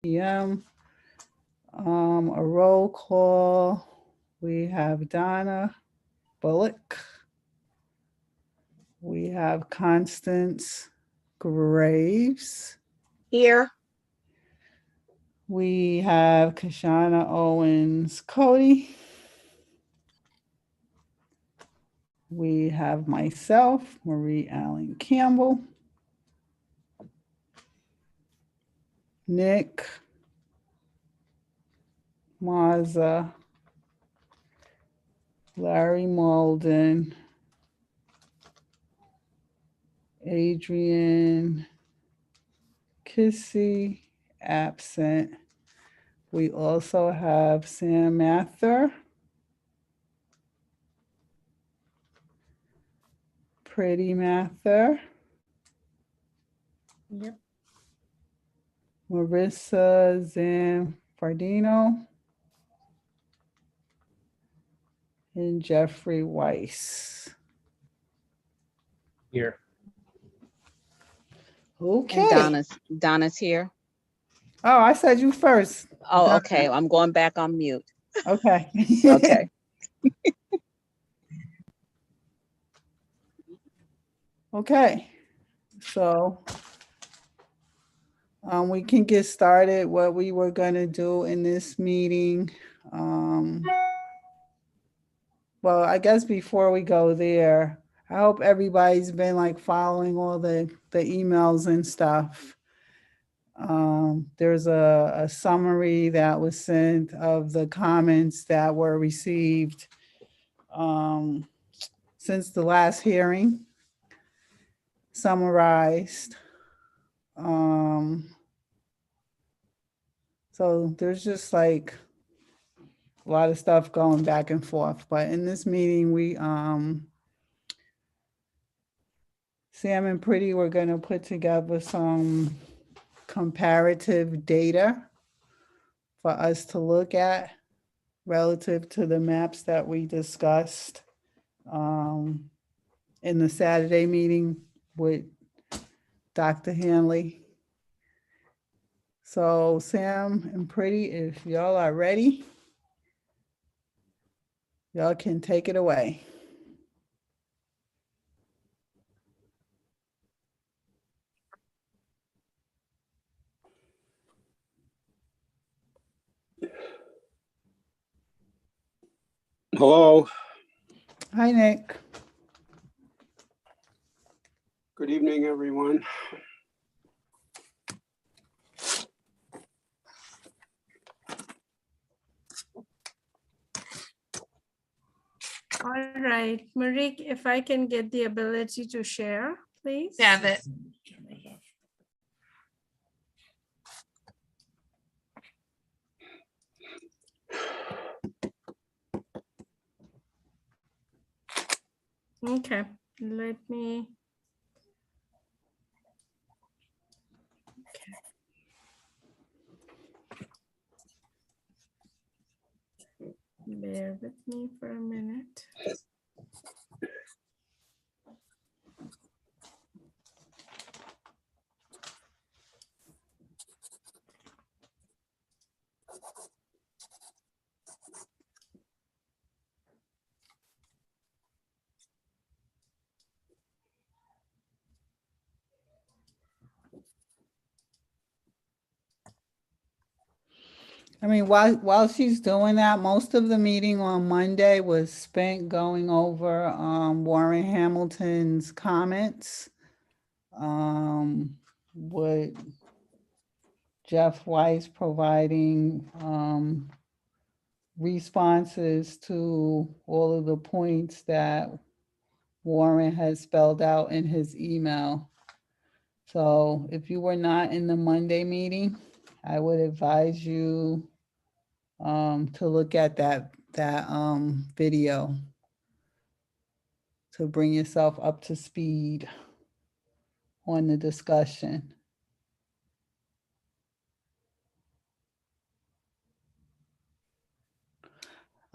PM. A roll call. We have Donna Bullock. We have Constance Graves. Here. We have Kashana Owens Cody. We have myself, Marie Allen Campbell. Nick Maza. Larry Malden. Adrian Kissy, absent. We also have Sam Mather. Pretty Mather. Yep. Marissa Zanfardino. And Jeffrey Weiss. Here. Okay. And Donna's here. Oh, I said you first. Oh, Donna. okay. I'm going back on mute. Okay. Okay. Okay. So we can get started. What we were going to do in this meeting. Well, I guess before we go there, I hope everybody's been like following all the emails and stuff. There's a summary that was sent of the comments that were received since the last hearing, summarized. So there's just like a lot of stuff going back and forth. But in this meeting, we Sam and Pretty were going to put together some comparative data for us to look at relative to the maps that we discussed in the Saturday meeting with Dr. Hanley. So Sam and Pretty, if y'all are ready, y'all can take it away. Hello. Hi, Nick. Good evening, everyone. All right, Marie, if I can get the ability to share, please. Have it. Okay, let me. Okay. Bear with me for a minute. I mean, while she's doing that, most of the meeting on Monday was spent going over Warren Hamilton's comments. With Jeff Weiss providing responses to all of the points that Warren has spelled out in his email. So if you were not in the Monday meeting, I would advise you to look at that video to bring yourself up to speed on the discussion.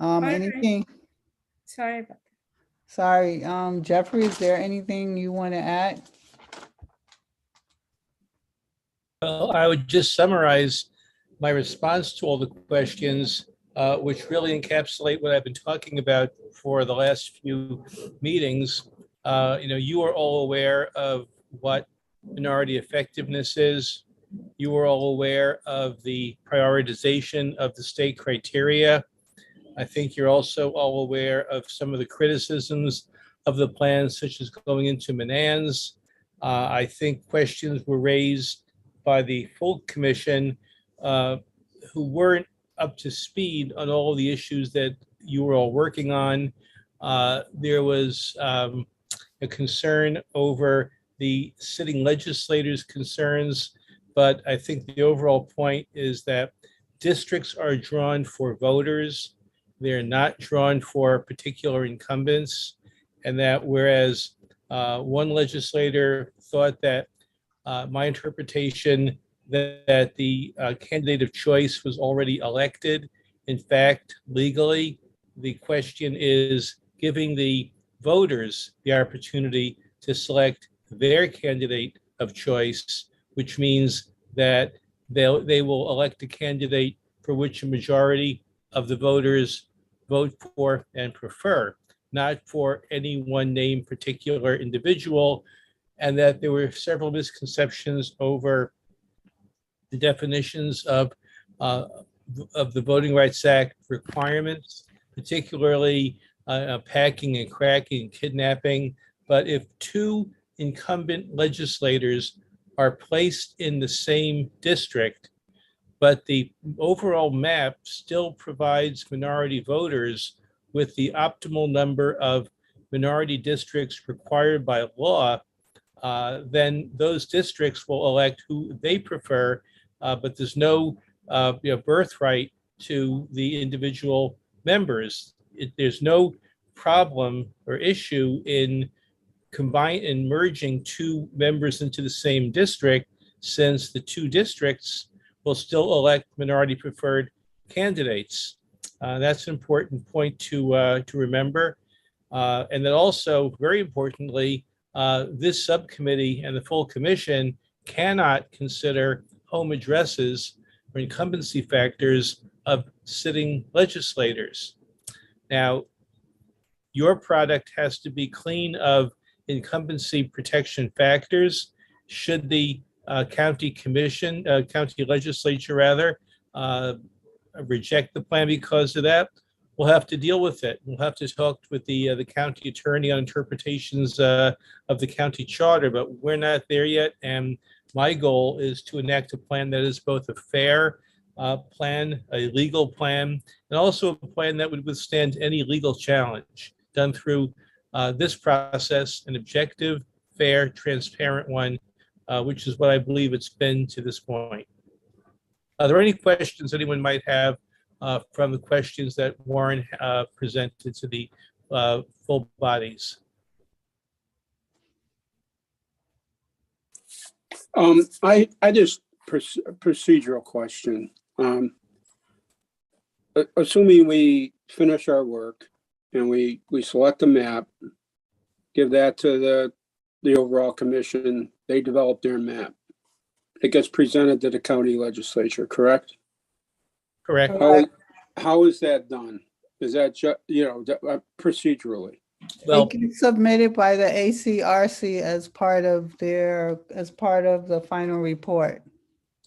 Anything? Right. Sorry about that. Sorry, Jeffrey, is there anything you want to add? Well, I would just summarize my response to all the questions, which really encapsulate what I've been talking about for the last few meetings. You are all aware of what minority effectiveness is. You are all aware of the prioritization of the state criteria. I think you're also all aware of some of the criticisms of the plan, such as going into Manans. I think questions were raised by the full commission who weren't up to speed on all of the issues that you were all working on. There was a concern over the sitting legislators' concerns, but I think the overall point is that districts are drawn for voters. They're not drawn for particular incumbents. And that whereas one legislator thought that my interpretation that the candidate of choice was already elected, in fact, legally, the question is giving the voters the opportunity to select their candidate of choice, which means that they will elect a candidate for which a majority of the voters vote for and prefer, not for any one named particular individual, and that there were several misconceptions over the definitions of the Voting Rights Act requirements, particularly packing and cracking and kidnapping. But if two incumbent legislators are placed in the same district, but the overall map still provides minority voters with the optimal number of minority districts required by law, then those districts will elect who they prefer, but there's no birthright to the individual members. There's no problem or issue in merging two members into the same district, since the two districts will still elect minority preferred candidates. That's an important point to remember. And then also, very importantly, this subcommittee and the full commission cannot consider home addresses or incumbency factors of sitting legislators. Now, your product has to be clean of incumbency protection factors. Should the county legislature rather, reject the plan because of that, we'll have to deal with it. We'll have to talk with the county attorney on interpretations of the county charter, but we're not there yet. And my goal is to enact a plan that is both a fair plan, a legal plan, and also a plan that would withstand any legal challenge, done through this process, an objective, fair, transparent one, which is what I believe it's been to this point. Are there any questions anyone might have from the questions that Warren presented to the full bodies? I just procedural question. Assuming we finish our work and we select a map, give that to the overall commission, they develop their map. It gets presented to the county legislature, correct? Correct. How is that done? Is that procedurally? Well, It gets submitted by the ACRC as part of the final report.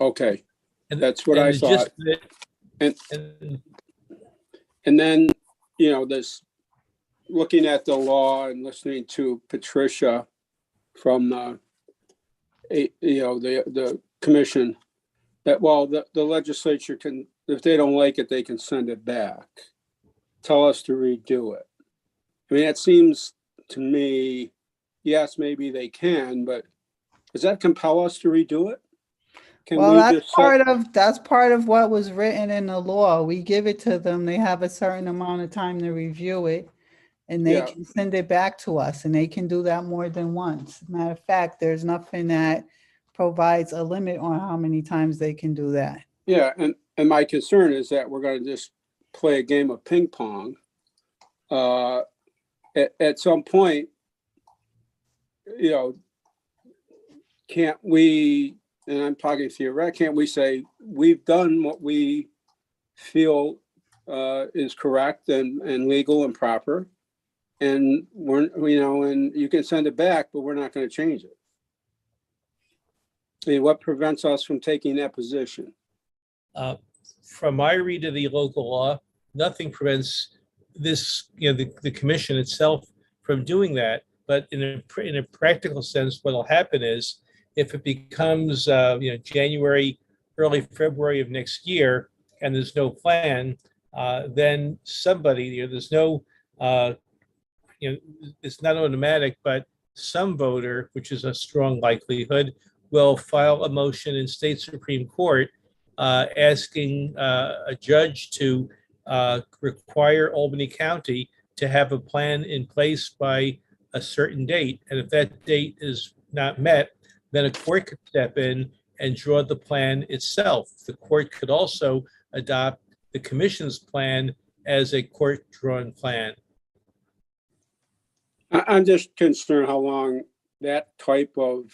Okay, and- that's what and I the gist thought. of it- And and and then, this looking at the law and listening to Patricia from the commission, that the legislature can, if they don't like it, they can send it back, tell us to redo it. I mean, it seems to me, yes, maybe they can, but does that compel us to redo it? Can Well, we that's just say, that's part of what was written in the law. We give it to them. They have a certain amount of time to review it, and they Yeah. can send it back to us, and they can do that more than once. Matter of fact, there's nothing that provides a limit on how many times they can do that. yeah, and my concern is that we're going to just play a game of ping pong. At some point, can't we and I'm talking theoretically, can't we say, we've done what we feel is correct and legal and proper? And and you can send it back, but we're not going to change it. I mean, what prevents us from taking that position? From my read of the local law, nothing prevents this, the commission itself from doing that. But in a practical sense, what will happen is if it becomes, January, early February of next year, and there's no plan, then somebody, there's no, it's not automatic, but some voter, which is a strong likelihood, will file a motion in state Supreme Court asking a judge to require Albany County to have a plan in place by a certain date. And if that date is not met, then a court could step in and draw the plan itself. The court could also adopt the commission's plan as a court-drawn plan. I'm just concerned how long that type of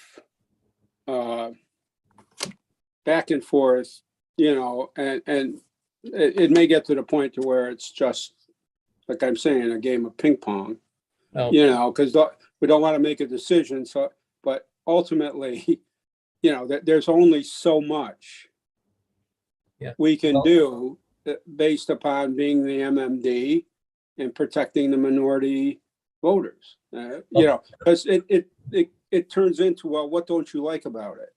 back and forth, and it may get to the point to where it's just, like I'm saying, a game of ping pong, because we don't want to make a decision. So, but ultimately, there's only so much we can do based upon being the MMD and protecting the minority voters, because it turns into, well, what don't you like about it?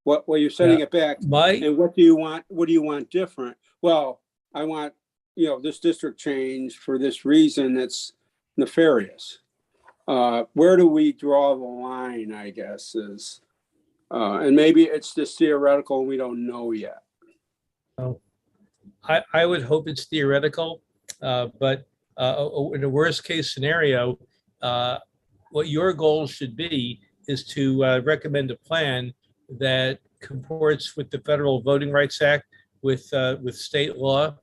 Well, you're sending it back, and what do you want? What do you want different? Well, I want, this district change for this reason that's nefarious. Where do we draw the line, I guess, is, and maybe it's just theoretical and we don't know yet. I would hope it's theoretical, but in a worst case scenario, what your goal should be is to recommend a plan that comports with the Federal Voting Rights Act, with state law.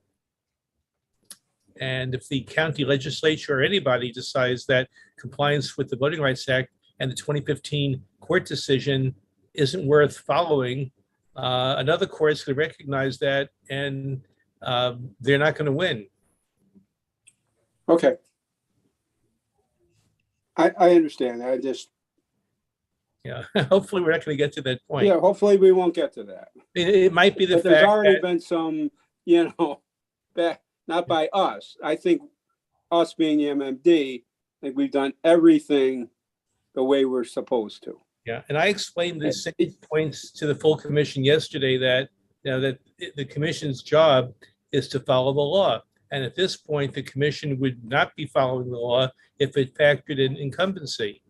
And if the county legislature or anybody decides that compliance with the Voting Rights Act and the 2015 court decision isn't worth following, another court's going to recognize that, and they're not going to win. Okay. I understand. I just, Hopefully we're not going to get to that point. yeah, hopefully we won't get to that. It might be the But fact there's already that been some, not by us. I think us being the MMD, I think we've done everything the way we're supposed to. Yeah, and I explained the same points to the full commission yesterday, that that the commission's job is to follow the law. And at this point, the commission would not be following the law if it factored in incumbency,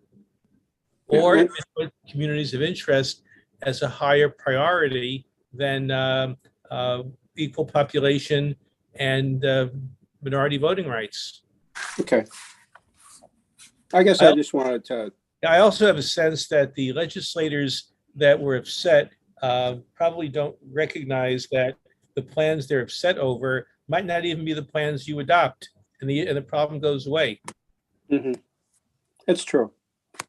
or if it put communities of interest as a higher priority than equal population and minority voting rights. Okay. I guess I just wanted to. I also have a sense that the legislators that were upset probably don't recognize that the plans they're upset over might not even be the plans you adopt, and the problem goes away. Mm-hmm. It's true.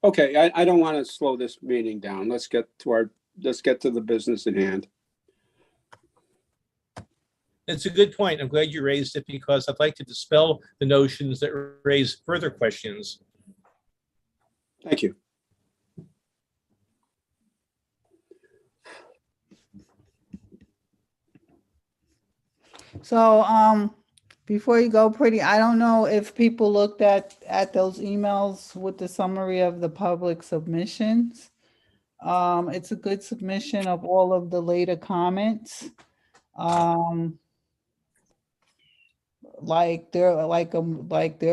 Okay, I don't want to slow this meeting down. Let's get to the business at hand. It's a good point. I'm glad you raised it, because I'd like to dispel the notions that raise further questions. Thank you. So, before you go, Pretty, I don't know if people looked at those emails with the summary of the public submissions. It's a good submission of all of the later comments. Like there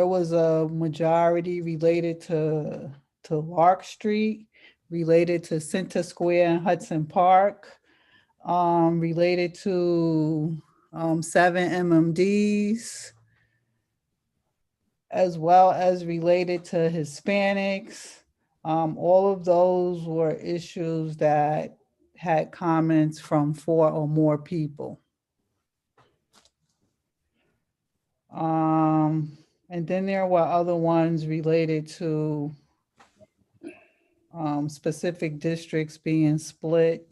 was a majority related to Lark Street, related to Center Square and Hudson Park, related to 7 MMDs, as well as related to Hispanics. All of those were issues that had comments from 4 or more people. And then there were other ones related to specific districts being split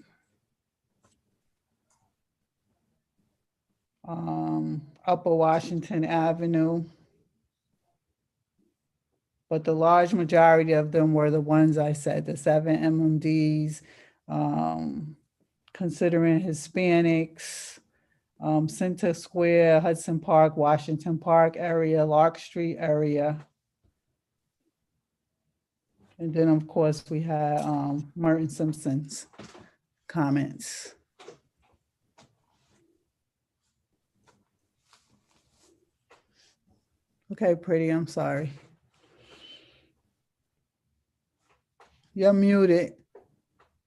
Upper Washington Avenue. But the large majority of them were the ones I said, the 7 MMDs, considering Hispanics, Center Square, Hudson Park, Washington Park area, Lark Street area. And then, of course, we had Merton Simpson's comments. Okay, Pretty, I'm sorry. You're muted.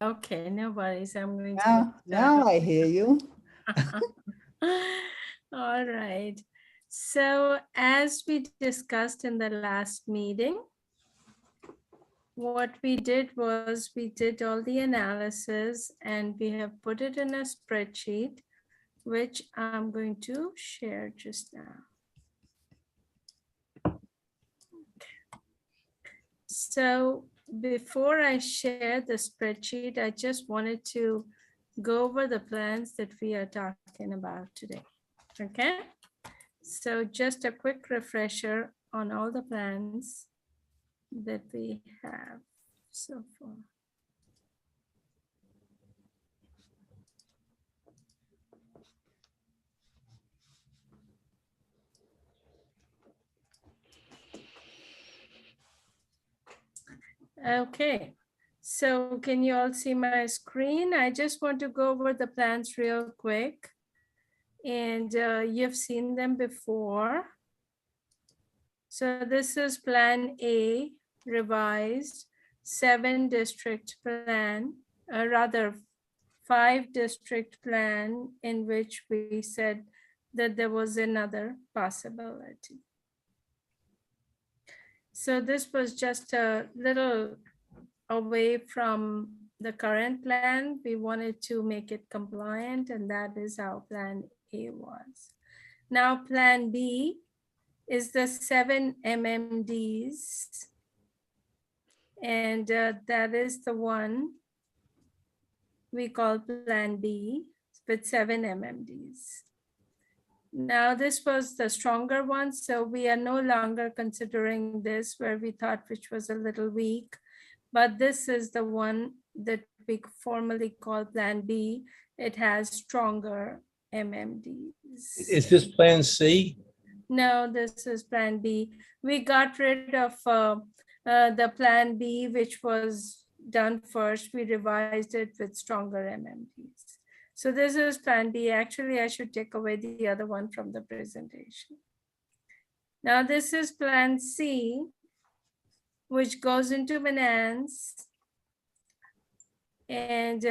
Okay, no worries. I'm going to. Now I hear you. All right. So as we discussed in the last meeting, what we did was we did all the analysis and we have put it in a spreadsheet, which I'm going to share just now. So before I share the spreadsheet, I just wanted to go over the plans that we are talking about today. Okay, so just a quick refresher on all the plans that we have so far. Okay, so can you all see my screen? I just want to go over the plans real quick. And you've seen them before. So this is Plan A, revised 7-district plan, rather 5-district plan in which we said that there was another possibility. So this was just a little away from the current plan. We wanted to make it compliant, and that is how Plan A was. Now Plan B is the 7 MMDs. And that is the one we call Plan B with 7 MMDs. Now this was the stronger one, so we are no longer considering this where we thought which was a little weak, but this is the one that we formally call Plan B. It has stronger MMDs. Is this Plan C? No, this is Plan B. We got rid of the Plan B, which was done first. We revised it with stronger MMDs. So this is Plan B. Actually, I should take away the other one from the presentation. Now this is Plan C, which goes into Manans. And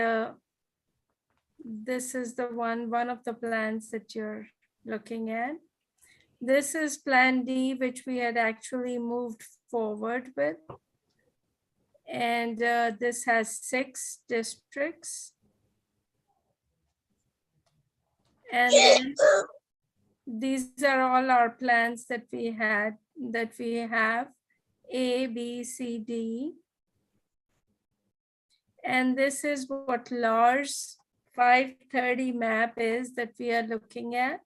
this is the one of the plans that you're looking at. This is Plan D, which we had actually moved forward with. And this has 6 districts. And then these are all our plans that we have, A, B, C, D. And this is what Lars 530 map is that we are looking at.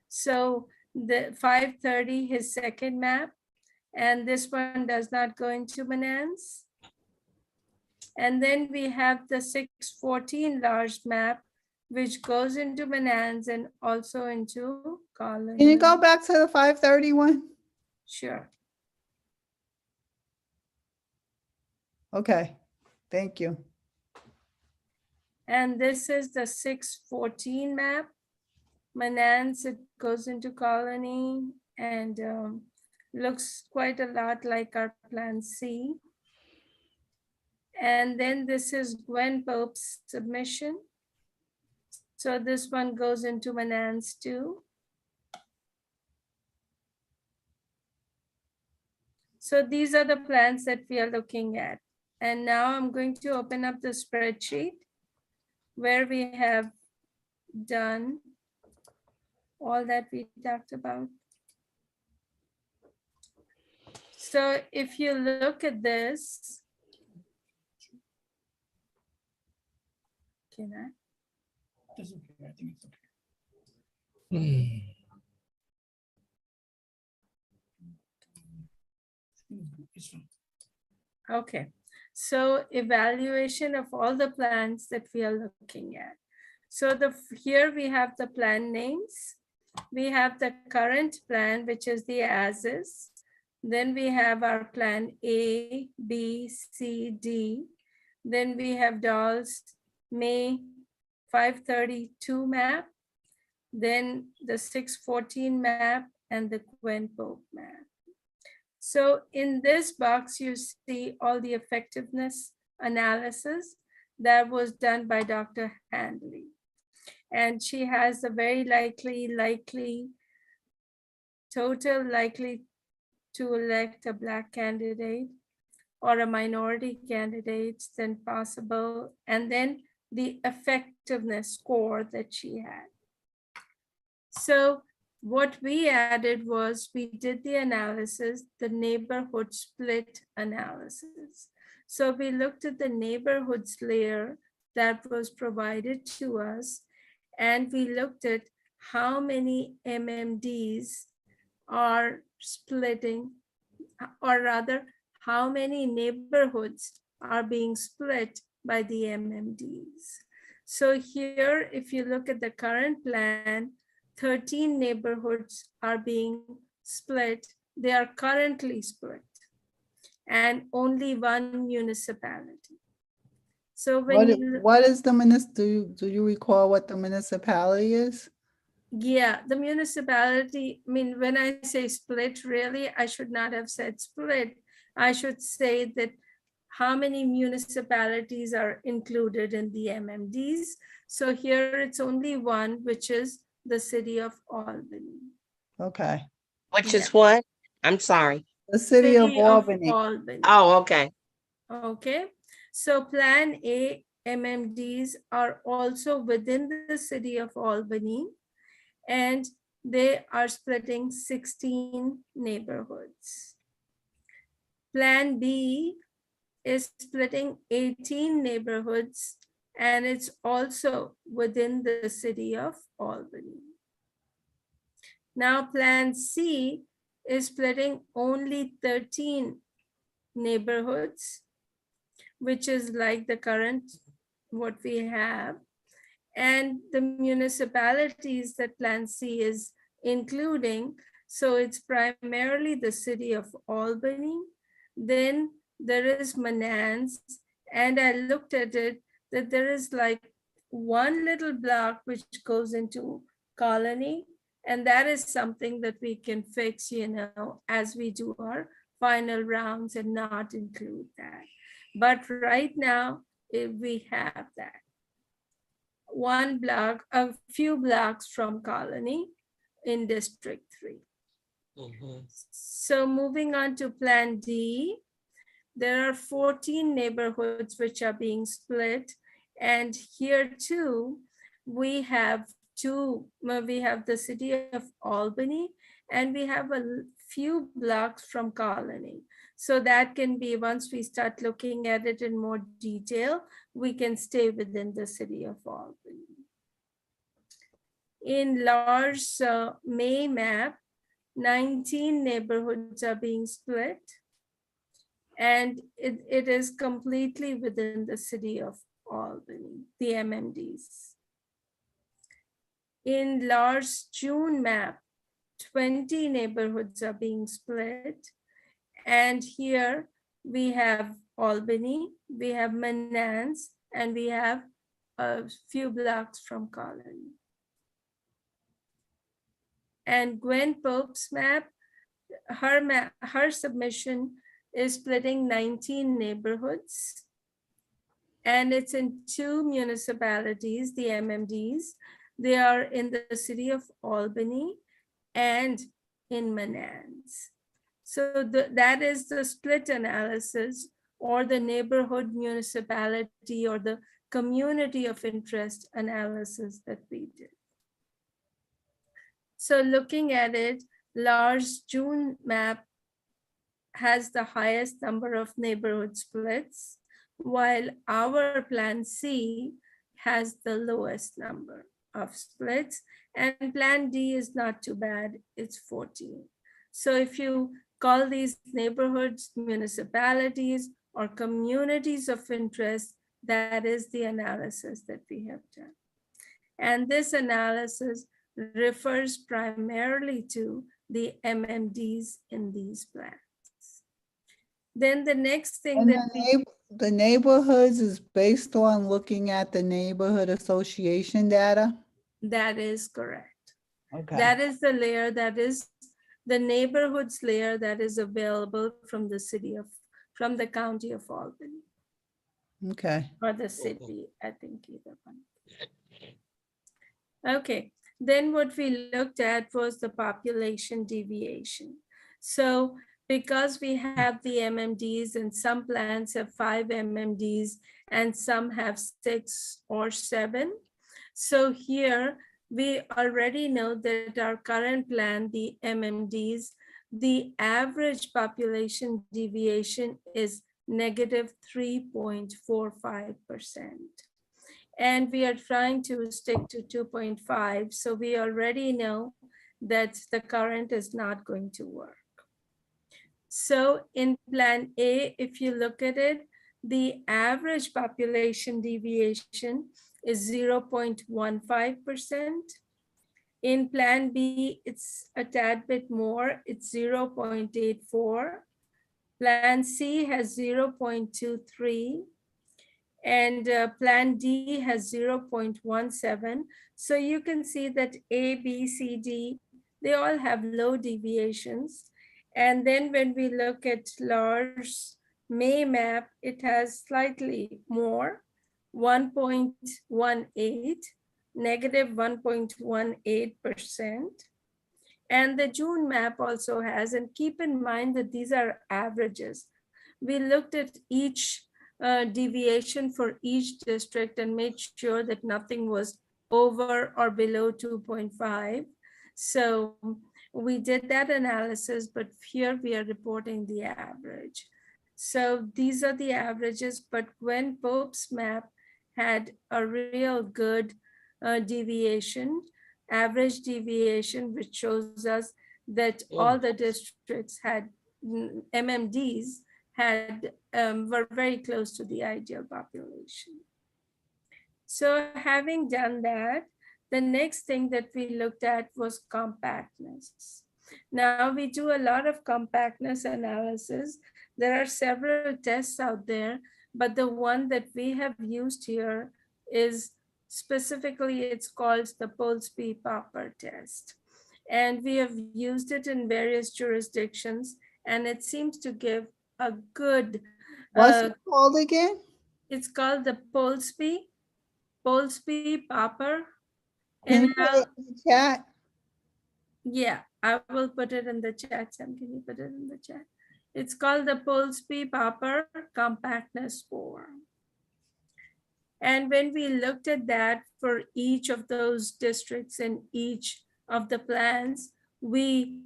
So the 530, his second map, and this one does not go into Manans. And then we have the 614 large map, which goes into Manans and also into Colony. Can you go back to the 531? Sure. Okay, thank you. And this is the 614 map. Manans, it goes into Colony and looks quite a lot like our Plan C. And then this is Gwen Pope's submission. So this one goes into Manans too. So these are the plans that we are looking at. And now I'm going to open up the spreadsheet where we have done all that we talked about. So if you look at this, can I? That's okay. I think it's okay. Okay, so evaluation of all the plans that we are looking at. So here we have the plan names. We have the current plan, which is the as is. Then we have our plan A, B, C, D. Then we have Dahl's May 532 map. Then the 614 map and the Gwen Pope map. So in this box, you see all the effectiveness analysis that was done by Dr. Handley. And she has a very total likely to elect a Black candidate or a minority candidate than possible, and then the effectiveness score that she had. So what we added was we did the analysis, the neighborhood split analysis. So we looked at the neighborhoods layer that was provided to us, and we looked at how many MMDs are splitting, or rather, how many neighborhoods are being split by the MMDs. So here, if you look at the current plan, 13 neighborhoods are being split. They are currently split, and only one municipality. So when What is the do you recall what the municipality is? yeah, the municipality, I mean, when I say split, really, I should not have said split. I should say that how many municipalities are included in the MMDs. So here it's only one, which is the city of Albany. Okay. Which Yeah. is what? I'm sorry. The city of Albany. Albany. Oh, okay. Okay, so Plan A MMDs are also within the city of Albany, and they are splitting 16 neighborhoods. Plan B is splitting 18 neighborhoods, and it's also within the city of Albany. Now, Plan C is splitting only 13 neighborhoods, which is like the current, what we have. And the municipalities that Plan C is including, so it's primarily the city of Albany. Then there is Manans, and I looked at it, that there is like one little block which goes into Colony, and that is something that we can fix, as we do our final rounds and not include that. But right now, we have that. One block, a few blocks from Colony in District 3. So moving on to Plan D, there are 14 neighborhoods which are being split. And here too, we have the city of Albany, and we have a few blocks from Colony. So that can be, once we start looking at it in more detail, we can stay within the city of Albany. In large May map, 19 neighborhoods are being split, and it is completely within the city of Albany, the MMDs. In large June map, 20 neighborhoods are being split, and here we have Albany, we have Manans, and we have a few blocks from Colony. And Gwen Pope's map, her submission is splitting 19 neighborhoods, and it's in 2 municipalities, the MMDs. They are in the city of Albany and in Manans. So that is the split analysis, or the neighborhood municipality, or the community of interest analysis that we did. So looking at it, large June map has the highest number of neighborhood splits, while our Plan C has the lowest number. of splits, and Plan D is not too bad, it's 14. So if you call these neighborhoods, municipalities, or communities of interest, that is the analysis that we have done. And this analysis refers primarily to the MMDs in these plans. Then the next thing And that we, the neighborhoods is based on looking at the neighborhood association data? that is correct. Okay. That is the layer, that is the neighborhoods layer that is available from the from the county of Albany, Okay. or the city, I think either one. Okay, then what we looked at was the population deviation. So because we have the MMDs and some plans have 5 MMDs and some have 6 or 7. So here we already know that our current plan, the MMDs, the average population deviation is negative 3.45%. And we are trying to stick to 2.5. So we already know that the current is not going to work. So in Plan A, if you look at it, the average population deviation is 0.15%. In Plan B, it's a tad bit more, it's 0.84. Plan C has 0.23. And Plan D has 0.17. So you can see that A, B, C, D, they all have low deviations. And then when we look at Lars May map, it has slightly more, 1.18, negative 1.18%. And the June map also has, and keep in mind that these are averages. We looked at each deviation for each district and made sure that nothing was over or below 2.5. So we did that analysis, but here we are reporting the average. So these are the averages, but Gwen Pope's map had a real good deviation, average deviation, which shows us that all the districts had MMDs were very close to the ideal population. So having done that, the next thing that we looked at was compactness. Now we do a lot of compactness analysis. There are several tests out there, but the one that we have used here is specifically, it's called the Polsby-Popper test. And we have used it in various jurisdictions, and it seems to give a good, What's it called again? it's called the Polsby-Popper. Can you And put it in the chat? yeah, I will put it in the chat. Sam, can you put it in the chat? It's called the Polsby-Popper Compactness Score. And when we looked at that for each of those districts in each of the plans, we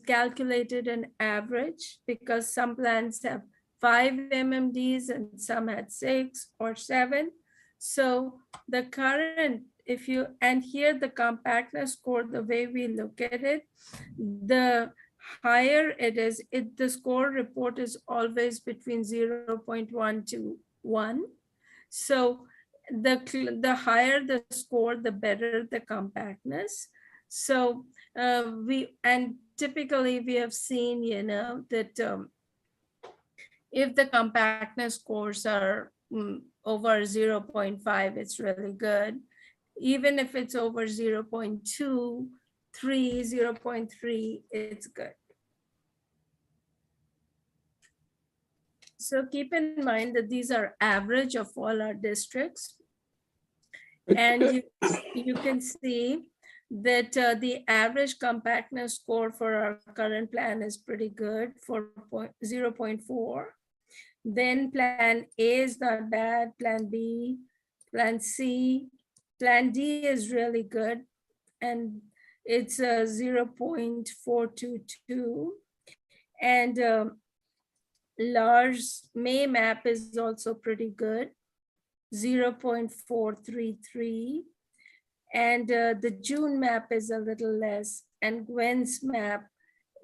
calculated an average because some plans have 5 MMDs and some had 6 or 7. So the current, and here the compactness score, the way we look at it, the higher it is, the score report is always between 0.1 to 1. So the higher the score, the better the compactness. So typically we have seen, that if the compactness scores are over 0.5, it's really good. Even if it's over 0.2, 0.3, it's good. So keep in mind that these are average of all our districts. And you can see that the average compactness score for our current plan is pretty good, 0.4. Then Plan A is not bad, Plan B, Plan C, Plan D is really good, and it's 0.422. And Lars May map is also pretty good, 0.433. And the June map is a little less, and Gwen's map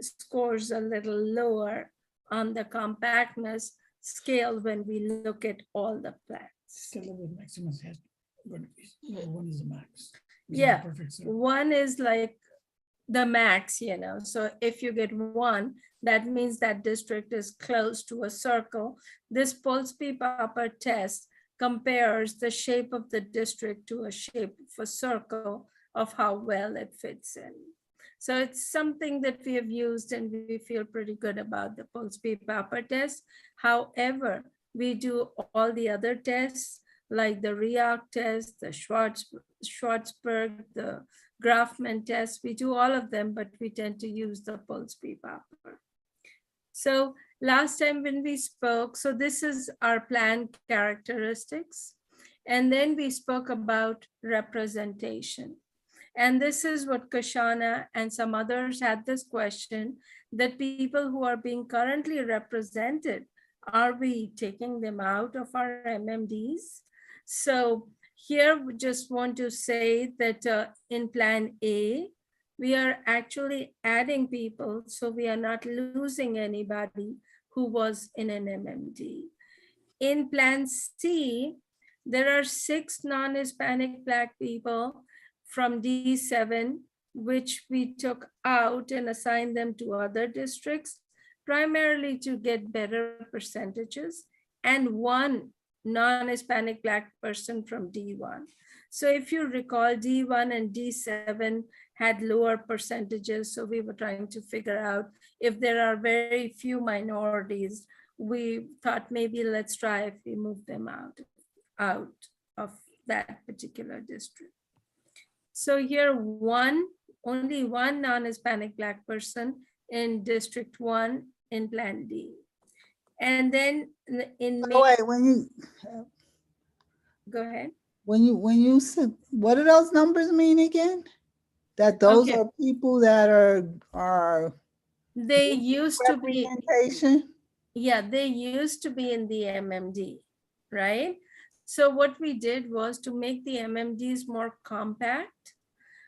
scores a little lower on the compactness scale when we look at all the plans. Scale of the maximum has going to be, or one is the max. It's not Yeah, perfect, so- one is like the max, you know. So if you get one, that means that district is close to a circle. This Polsky-Popper test compares the shape of the district to a shape of a circle of how well it fits in. So it's something that we have used and we feel pretty good about the Polsky-Popper test. However, we do all the other tests like the REAC test, the Schwartzberg, the Grafman test. We do all of them, but we tend to use the Polsky-Popper. So last time when we spoke, so this is our plan characteristics. And then we spoke about representation. And this is what Kashana and some others had this question, that people who are being currently represented, are we taking them out of our MMDs? So here we just want to say that in Plan A, we are actually adding people, so we are not losing anybody who was in an MMD. In Plan C, there are 6 non-Hispanic Black people from D7, which we took out and assigned them to other districts, primarily to get better percentages, and 1 non-Hispanic Black person from D1. So if you recall, D1 and D7 had lower percentages, so we were trying to figure out if there are very few minorities, we thought maybe let's try if we move them out of that particular district. So here only one non-Hispanic Black person in District 1 in Plan D. And then in So wait, when you, go ahead. when you said, what do those numbers mean again? That those Okay. are people that are They used to be, representation? yeah, they used to be in the MMD, right? So what we did was to make the MMDs more compact.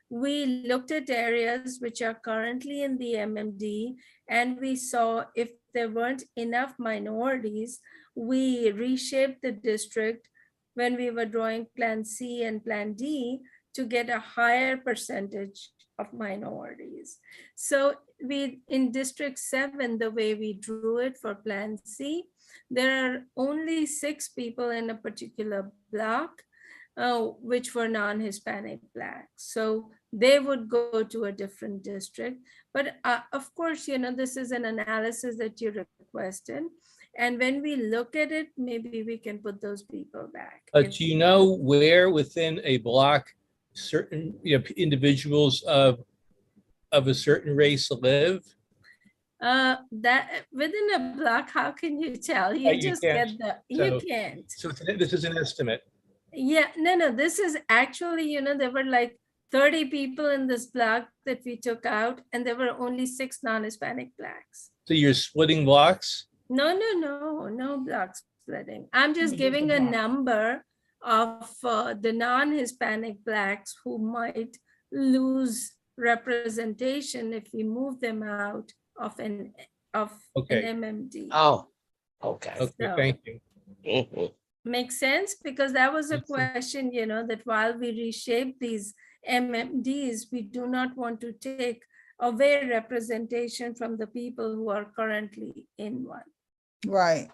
We looked at areas which are currently in the MMD, and we saw if there weren't enough minorities, we reshaped the district when we were drawing Plan C and Plan D to get a higher percentage of minorities. So we, in District 7, the way we drew it for Plan C, there are only 6 people in a particular block, which were non-Hispanic Black. So they would go to a different district. But of course, you know, this is an analysis that you requested. And when we look at it, maybe we can put those people back. Do you know where within a block certain individuals of a certain race live? That within a block, how can you tell? You You just can't. get the, So- you can't. So this is an estimate. Yeah, no, this is actually, you know, there were like 30 people in this block that we took out, and there were only 6 non-Hispanic Blacks. So you're splitting blocks? No block splitting. I'm just Just a giving a block. number of the non-Hispanic Blacks who might lose representation if we move them out of an Okay. MMD. Oh, okay. Okay, So- thank you. Mhm. Makes sense? Because that was a Makes sense. question, you know, that while we reshape these MMDs, we do not want to take away representation from the people who are currently in one. Right.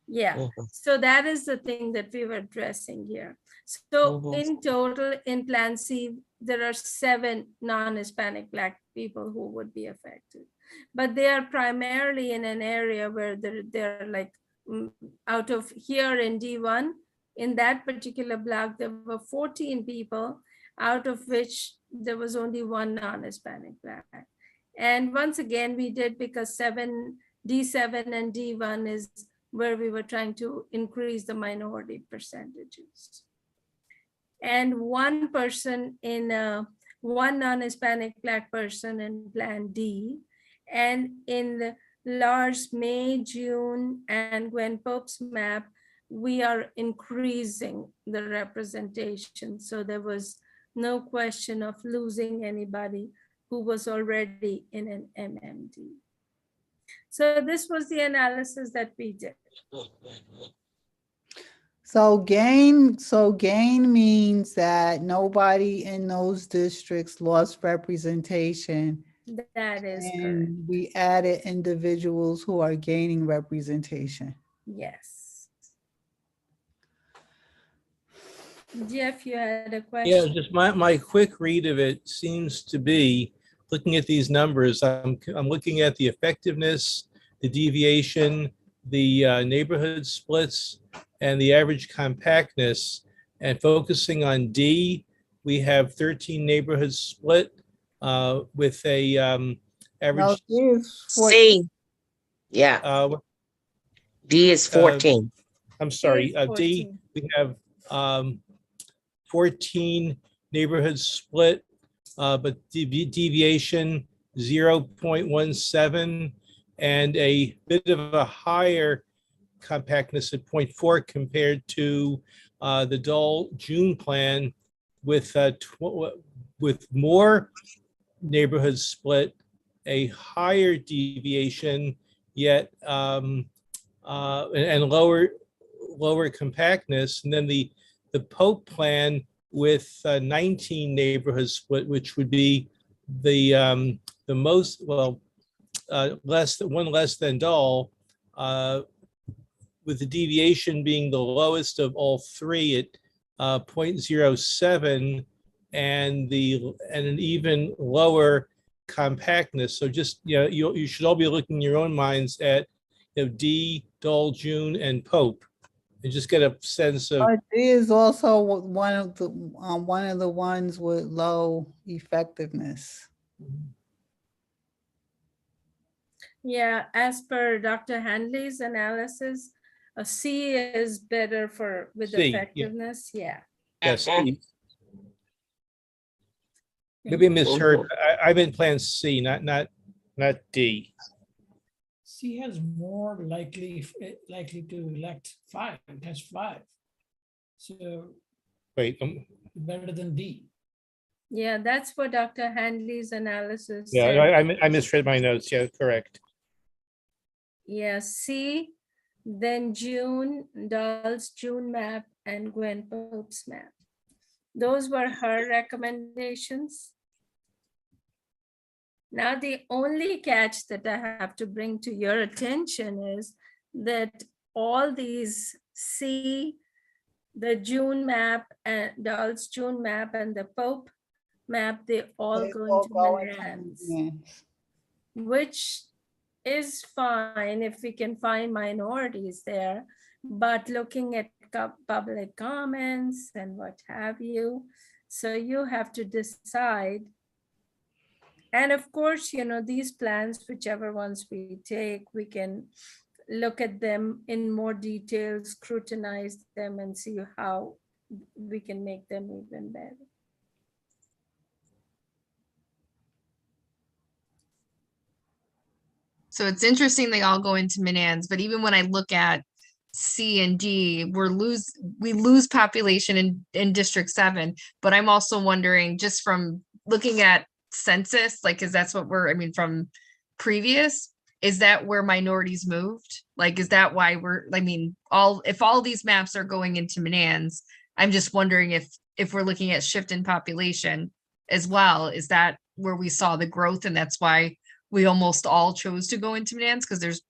Yeah, Mhm. so that is the thing that we were addressing here. So Mhm. in total, in Plan C, there are 7 non-Hispanic Black people who would be affected. But they are primarily in an area where they're like, out of here in D1, in that particular block, there were 14 people, out of which there was only 1 non-Hispanic Black. And once again, we did because D7 and D1 is where we were trying to increase the minority percentages. And 1 person in one non-Hispanic Black person in Plan D, and in the Lars, May, June, and Gwen Pope's map, we are increasing the representation. So there was No question of losing anybody who was already in an MMD. So this was the analysis that we did. So gain means that nobody in those districts lost representation. That is correct. And we added individuals who are gaining representation. Yes. Jeff, you had a Yeah, question? just my quick read of it seems to be, looking at these numbers, I'm looking at the effectiveness, the deviation, the neighborhood splits, and the average compactness, and focusing on D, we have 13 neighborhoods split with a No, average, C. Yeah, uh, D is 14. I'm sorry, It's D, 14. we have 14 neighborhoods split, but deviation 0.17 and a bit of a higher compactness at 0.4 compared to the Dole June plan with with more neighborhoods split, a higher deviation, yet and lower compactness, and then the Pope plan with 19 neighborhoods split, which would be the most, well, one less than Dole, with the deviation being the lowest of all three at 0.07, and an even lower compactness. So just, you should all be looking in your own minds at D, Dole, June, and Pope, and just get a sense of. D is also one of the ones with low effectiveness. Yeah, as per Dr. Handley's analysis, a C is better with C, yeah. effectiveness. Yeah. Yes. Maybe I misheard. I've been Plan C, not D. C has more likely to elect 5. It has 5. So Wait, better than D. Yeah, that's what Dr. Handley's analysis yeah, said. I misread my notes. Yeah, correct. Yeah, C, then June, Dahl's June map, and Gwen Pope's map. Those were her recommendations. Now, the only catch that I have to bring to your attention is that all these C, the June map, and Dahl's June map, and the Pope map, they all They go all into go into Manans, Manans. which is fine if we can find minorities there. But looking at public comments and what have you, so you have to decide. And of course, these plans, whichever ones we take, we can look at them in more detail, scrutinize them, and see how we can make them even better. So it's interesting they all go into Manans, but even when I look at C and D, we lose population in District 7. But I'm also wondering, just from looking at census, like, because that's what from previous, is that where minorities moved? Like, is that why if all these maps are going into Manans, I'm just wondering if we're looking at shift in population as well, is that where we saw the growth, and that's why we almost all chose to go into Manans, because there's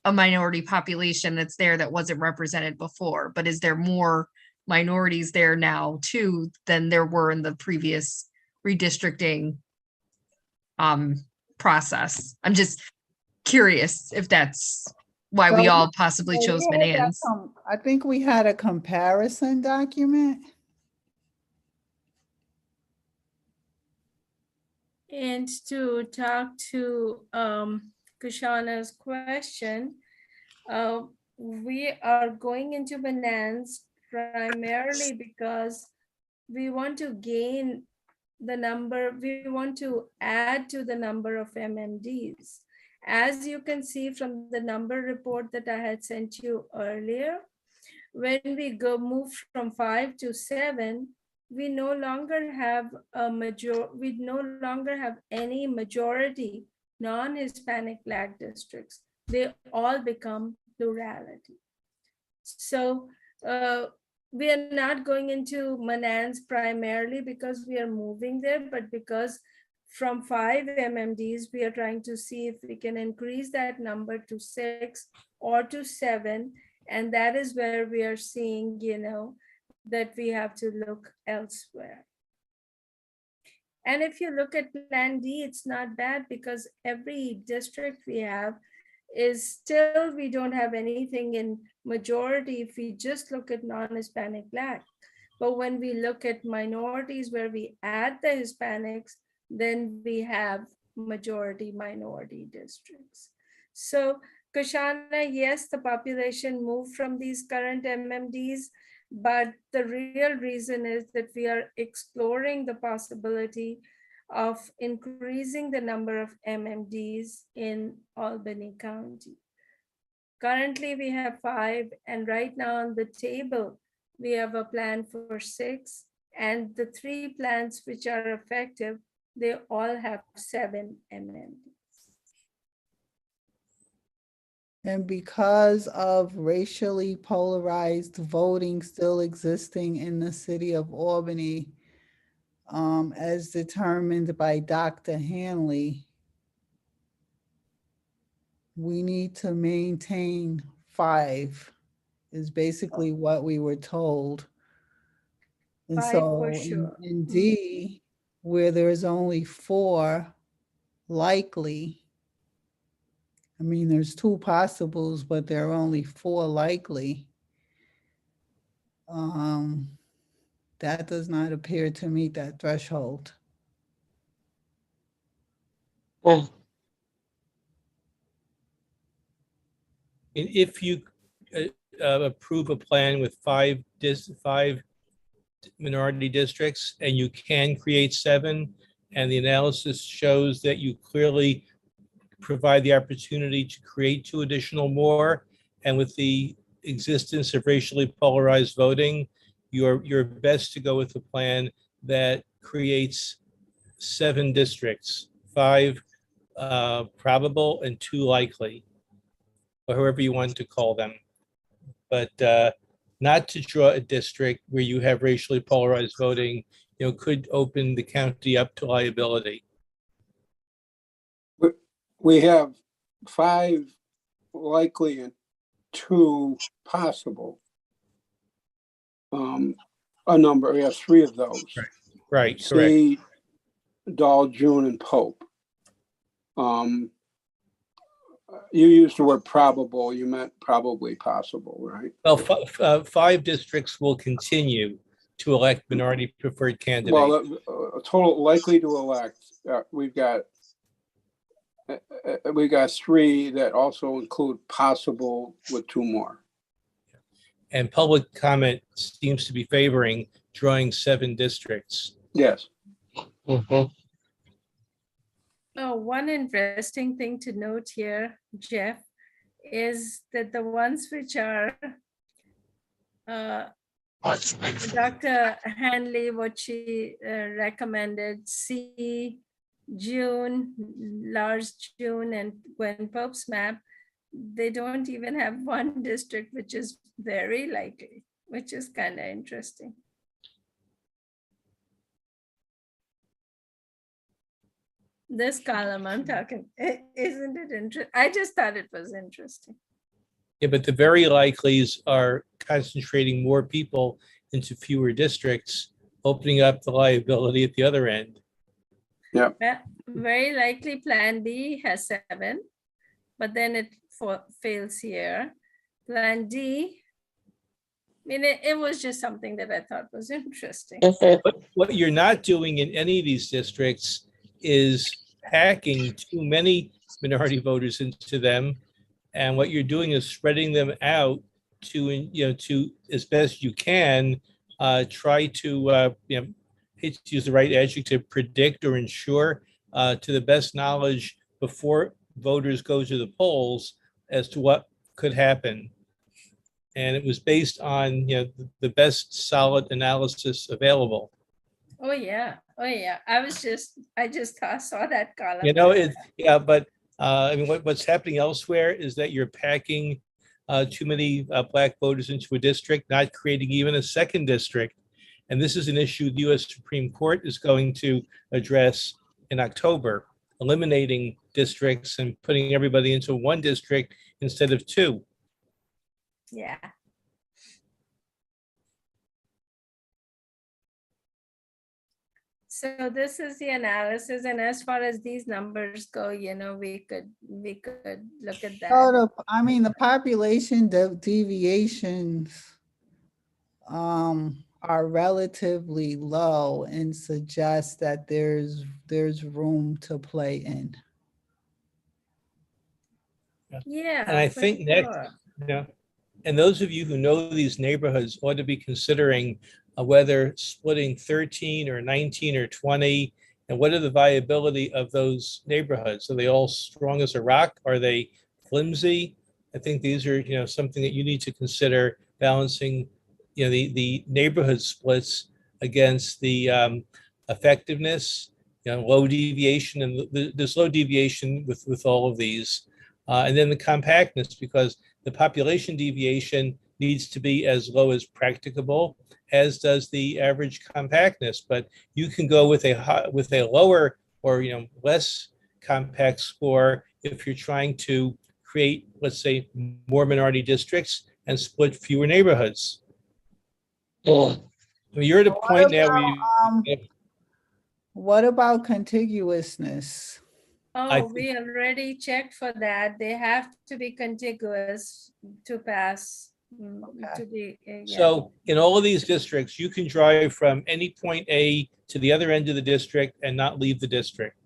a minority population that's there that wasn't represented before. But is there more minorities there now too than there were in the previous redistricting process? I'm just curious if that's why we all possibly chose Manans. I think we had a comparison document. And to talk to Kushana's question, we are going into Manans primarily because we want to gain the number, we want to add to the number of MMDs. As you can see from the number report that I had sent you earlier, when we move from 5 to 7, we no longer have any majority non-Hispanic Black districts. They all become plurality. So we are not going into Manans primarily because we are moving there, but because from 5 MMDs, we are trying to see if we can increase that number to 6 or to 7. And that is where we are seeing, that we have to look elsewhere. And if you look at Plan D, it's not bad because every district we have is still, we don't have anything in majority if we just look at non-Hispanic Black. But when we look at minorities where we add the Hispanics, then we have majority minority districts. So Kashana, yes, the population moved from these current MMDs, but the real reason is that we are exploring the possibility of increasing the number of MMDs in Albany County. Currently, we have 5, and right now on the table, we have a plan for 6, and the 3 plans which are effective, they all have 7 MMDs. And because of racially polarized voting still existing in the city of Albany, as determined by Dr. Hanley, we need to maintain 5 is basically what we were told. And 5 so for sure. in D, where there's only 4 likely, I mean, there's 2 possibles, but there are only 4 likely. That does not appear to meet that threshold. Mm. And if you approve a plan with 5 minority districts and you can create 7, and the analysis shows that you clearly provide the opportunity to create 2 additional more, and with the existence of racially polarized voting, you're best to go with a plan that creates 7 districts, 5 probable and 2 likely, or however you want to call them. But not to draw a district where you have racially polarized voting, could open the county up to liability. We have 5 likely and 2 possible. A number, we have 3 of those. Right, correct. C, Dahl, June, and Pope. You used the word probable, you meant probably possible, right? Well, 5 districts will continue to elect minority preferred candidates. Well, a total likely to elect, we've got 3 that also include possible with 2 more. And public comment seems to be favoring drawing 7 districts. Yes. Mhm. Oh, one interesting thing to note here, Jeff, is that the ones which are Dr. Hanley, what she recommended, C, June, Lars June, and Gwen Pope's map, they don't even have 1 district, which is very likely, which is kind of interesting. This column I'm talking, isn't it interesting? I just thought it was interesting. Yeah, but the very likelies are concentrating more people into fewer districts, opening up the liability at the other end. Yeah. Well, very likely Plan B has 7, but then it fails here. Plan D, I mean, it was just something that I thought was interesting. But what you're not doing in any of these districts is packing too many minority voters into them. And what you're doing is spreading them out to, to as best you can, try to, hate to use the right adjective, predict or ensure to the best knowledge before voters go to the polls as to what could happen. And it was based on, the best solid analysis available. Oh, yeah. Oh, yeah. I just saw that column. You know, yeah, but I mean, what's happening elsewhere is that you're packing too many black voters into a district, not creating even a second district. And this is an issue the US Supreme Court is going to address in October, eliminating districts and putting everybody into one district instead of two. Yeah. So this is the analysis, and as far as these numbers go, you know, we could look at that. I mean, the population deviations are relatively low and suggest that there's room to play in. Yeah. And I for think next, sure. yeah, and those of you who know these neighborhoods ought to be considering whether splitting 13 or 19 or 20, and what are the viability of those neighborhoods? Are they all strong as a rock? Are they flimsy? I think these are, you know, something that you need to consider balancing, you know, the neighborhood splits against the effectiveness, you know, low deviation, and there's low deviation with all of these. And then the compactness, because the population deviation needs to be as low as practicable, as does the average compactness. But you can go with a lower or, you know, less compact score if you're trying to create, let's say, more minority districts and split fewer neighborhoods. oh, I mean, you're at a point now where What about contiguousness? Oh, we already checked for that. They have to be contiguous to pass. To be, yeah. So in all of these districts, you can drive from any point A to the other end of the district and not leave the district.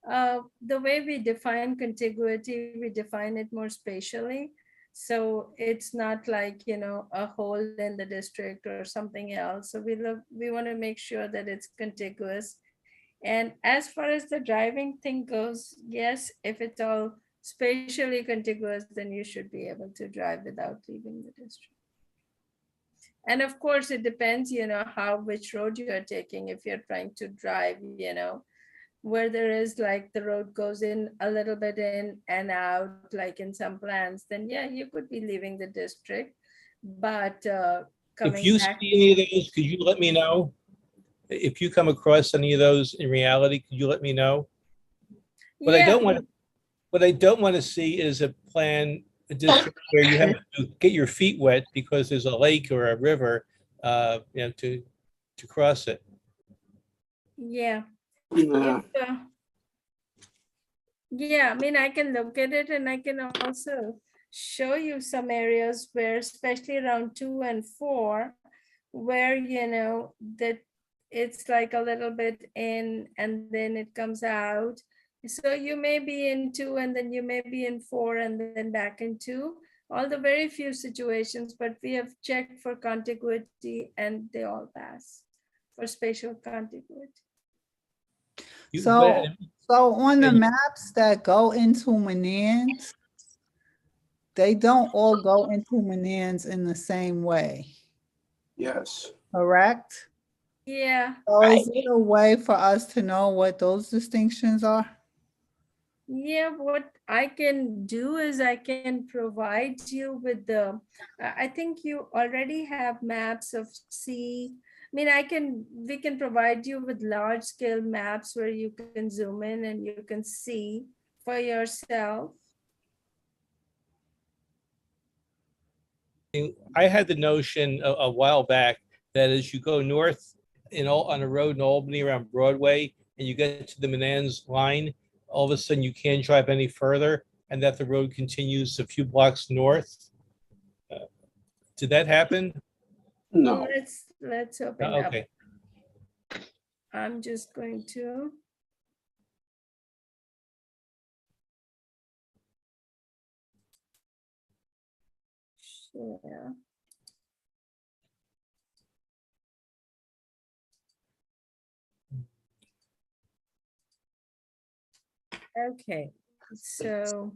The way we define contiguity, we define it more spatially. So it's not like, you know, a hole in the district or something else. So we want to make sure that it's contiguous. And as far as the driving thing goes, yes, if it's all spatially contiguous, then you should be able to drive without leaving the district. And of course, it depends, you know, which road you are taking. If you're trying to drive, you know, where there is like the road goes in a little bit in and out, like in some plans, then yeah, you could be leaving the district. But If you see any of those, could you let me know? If you come across any of those in reality, could you let me know? What I don't want to see is a district where you have to get your feet wet because there's a lake or a river, you know, to cross it. Yeah. Yeah. Yeah, I mean, I can look at it and I can also show you some areas where, especially around 2 and 4, where, you know, that it's like a little bit in and then it comes out. So you may be in 2 and then you may be in 4 and then back in 2. All the very few situations, but we have checked for contiguity and they all pass for spatial contiguity. So on the maps that go into Menands, they don't all go into Menands in the same way, Yes. correct? Yeah. So is there a way for us to know what those distinctions are? Yeah, what I can do is I can provide you with I think you already have maps of C. I mean, we can provide you with large scale maps where you can zoom in and you can see for yourself. I had the notion a while back that as you go north on a road in Albany around Broadway and you get to the Menands line, all of a sudden you can't drive any further and that the road continues a few blocks north. Did that happen? No. Let's open up. Okay. I'm just going to. Share. Okay, so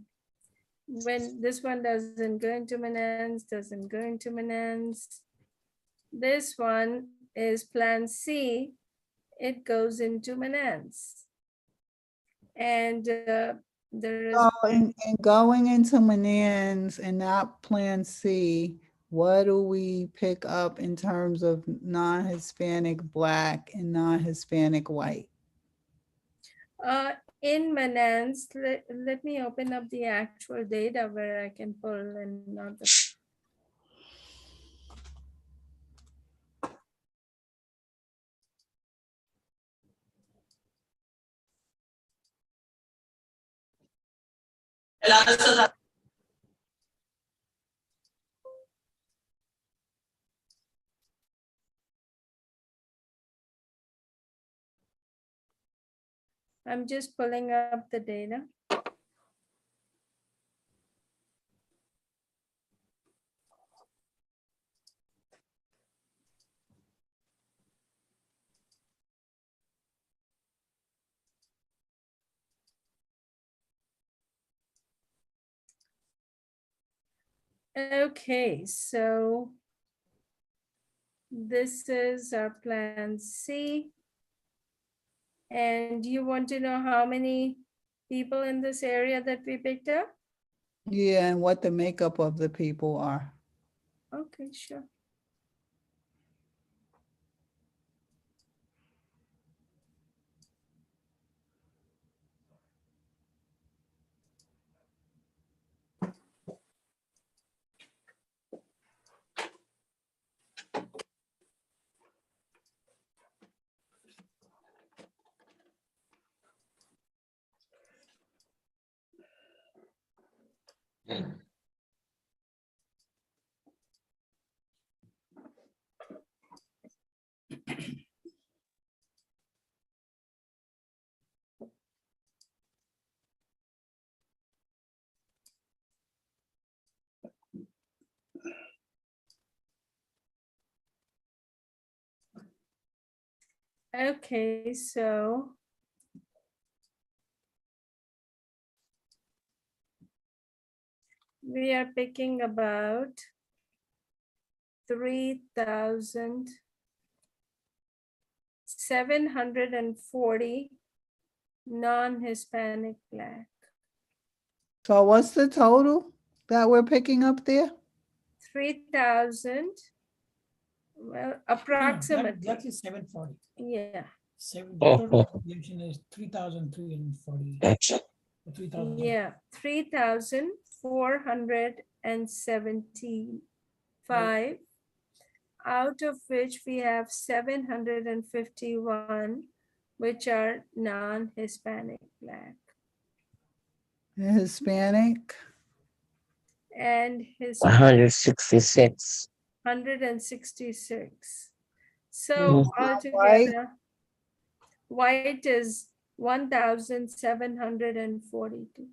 when this one doesn't go into Menands, this one is Plan C, it goes into Manans. And there is, So in going into Manans and not Plan C, what do we pick up in terms of non-Hispanic Black and non-Hispanic white? in Manans, let me open up the actual data where I can pull and not the. I'm just pulling up the data. Okay, so this is our Plan C. And you want to know how many people in this area that we picked up? Yeah, and what the makeup of the people are. Okay, sure. Okay, so we are picking about 3,740 non-Hispanic Black. So what's the total that we're picking up there? 3,000, well, approximately, That is 740. yeah, Total population is 3,340. Gotcha. 3,000. yeah, 3,475, out of which we have 751, which are non-Hispanic Black. Hispanic? And his 166. 166. So Mhm. altogether, white is 1,742.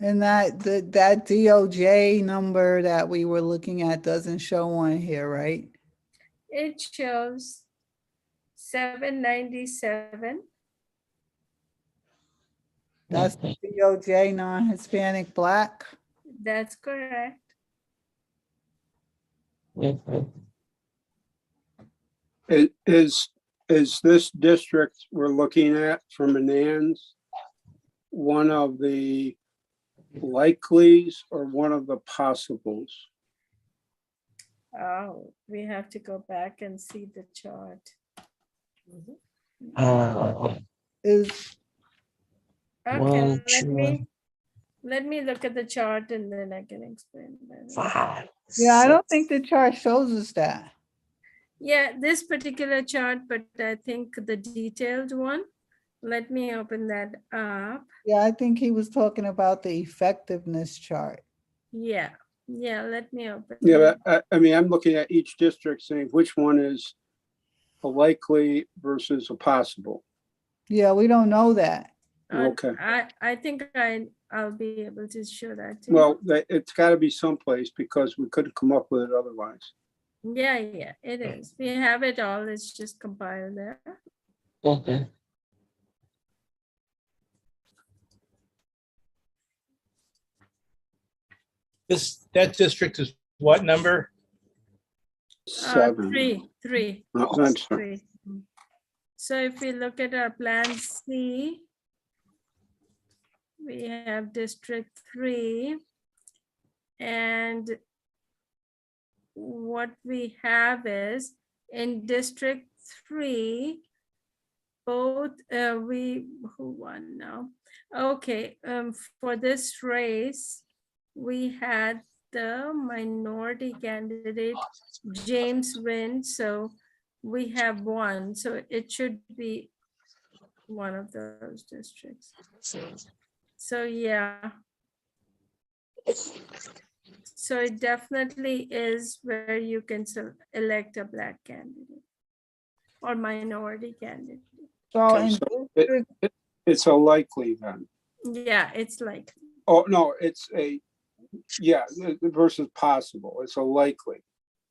And that DOJ number that we were looking at doesn't show on here, right? It shows 797. That's the DOJ non-Hispanic Black. That's correct. Is this district we're looking at for Manans one of the likelies or one of the possibles? Oh, we have to go back and see the chart. Is, Okay, One, two, let me look at the chart and then I can explain better. 5. yeah, I don't 6. think the chart shows us that. Yeah, this particular chart, but I think the detailed one. Let me open that up. Yeah, I think he was talking about the effectiveness chart. Yeah, let me open. Yeah, but I mean, I'm looking at each district saying which one is a likely versus a possible. Yeah, we don't know that. Okay. I think I'll be able to show that to you. Well, it's gotta be someplace because we couldn't come up with it otherwise. Yeah, it is. We have it all. It's just compiled there. Okay. That district is what number? 7. Three. No, I'm sorry. 3. So if we look at our plan C, we have District 3. And what we have is in District 3, both, who won now? Okay, for this race, we had the minority candidate, James win, so we have 1, so it should be one of those districts. So yeah. So it definitely is where you can elect a Black candidate or minority candidate. So Okay, in so district, it's a likely then. Yeah, it's like, Oh, no, it's a, yeah, versus possible. It's a likely.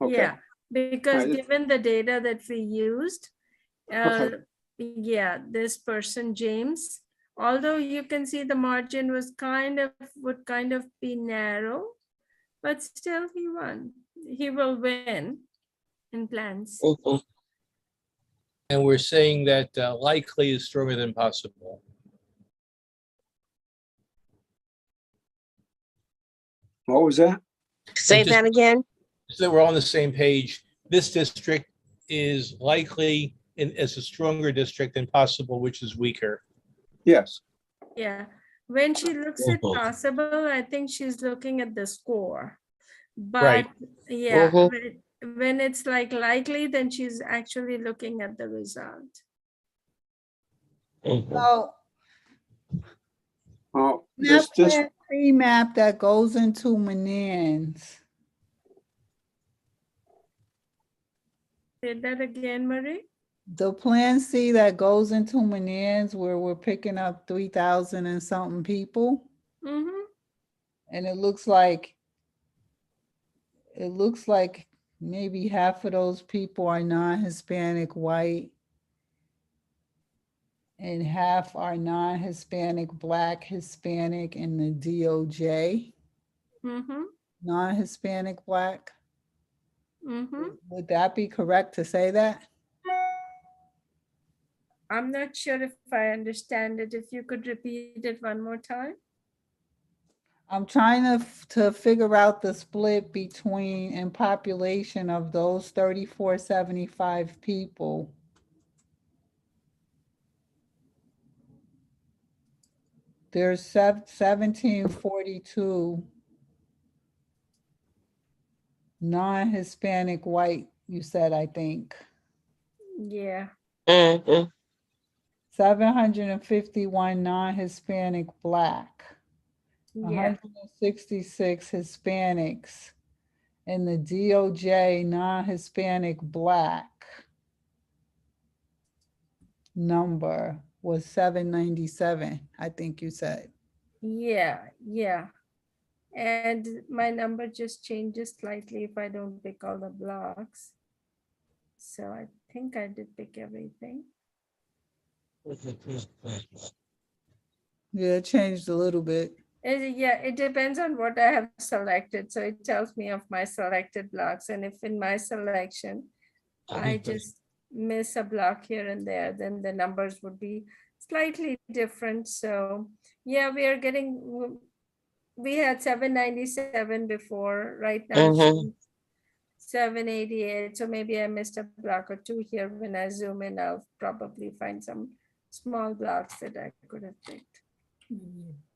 Okay. yeah, because Right. given the data that we used, Okay. yeah, this person, James, although you can see the margin would kind of be narrow, but still he won. He will win in plans. Mhm. And we're saying that likely is stronger than possible. What was that? Say just- that again. So that we're on the same page. This district is likely as a stronger district than possible, which is weaker. Yes. Yeah, when she looks at Mhm. possible, I think she's looking at the score. Right. But yeah, Mhm. when it's like likely, then she's actually looking at the result. Mhm. so Oh, that this, Plan C map that goes into Manans, Say that again, Marie? the Plan C that goes into Manans where we're picking up 3,000 and something people, Mm-hmm. and it looks like maybe half of those people are non-Hispanic white and half are non-Hispanic Black, Hispanic, and the DOJ, Mm-hmm. non-Hispanic Black. Mm-hmm. Would that be correct to say that? I'm not sure if I understand it. If you could repeat it one more time. I'm trying to figure out the split between in population of those 3,475 people. There's 1,742 non-Hispanic white, you said, I think. Yeah. Mhm. 751 non-Hispanic Black, Yeah. 166 Hispanics, and the DOJ non-Hispanic Black number was 797, I think you said. Yeah. Yeah. And my number just changes slightly if I don't pick all the blocks. So I think I did pick everything. Yeah, it changed a little bit. Yeah, it depends on what I have selected. So it tells me of my selected blocks. And if in my selection, I just miss a block here and there, then the numbers would be slightly different. So yeah, we had 797 before, right now it's Mhm. 788. So maybe I missed a block or two here. When I zoom in, I'll probably find some small blocks that I could have picked.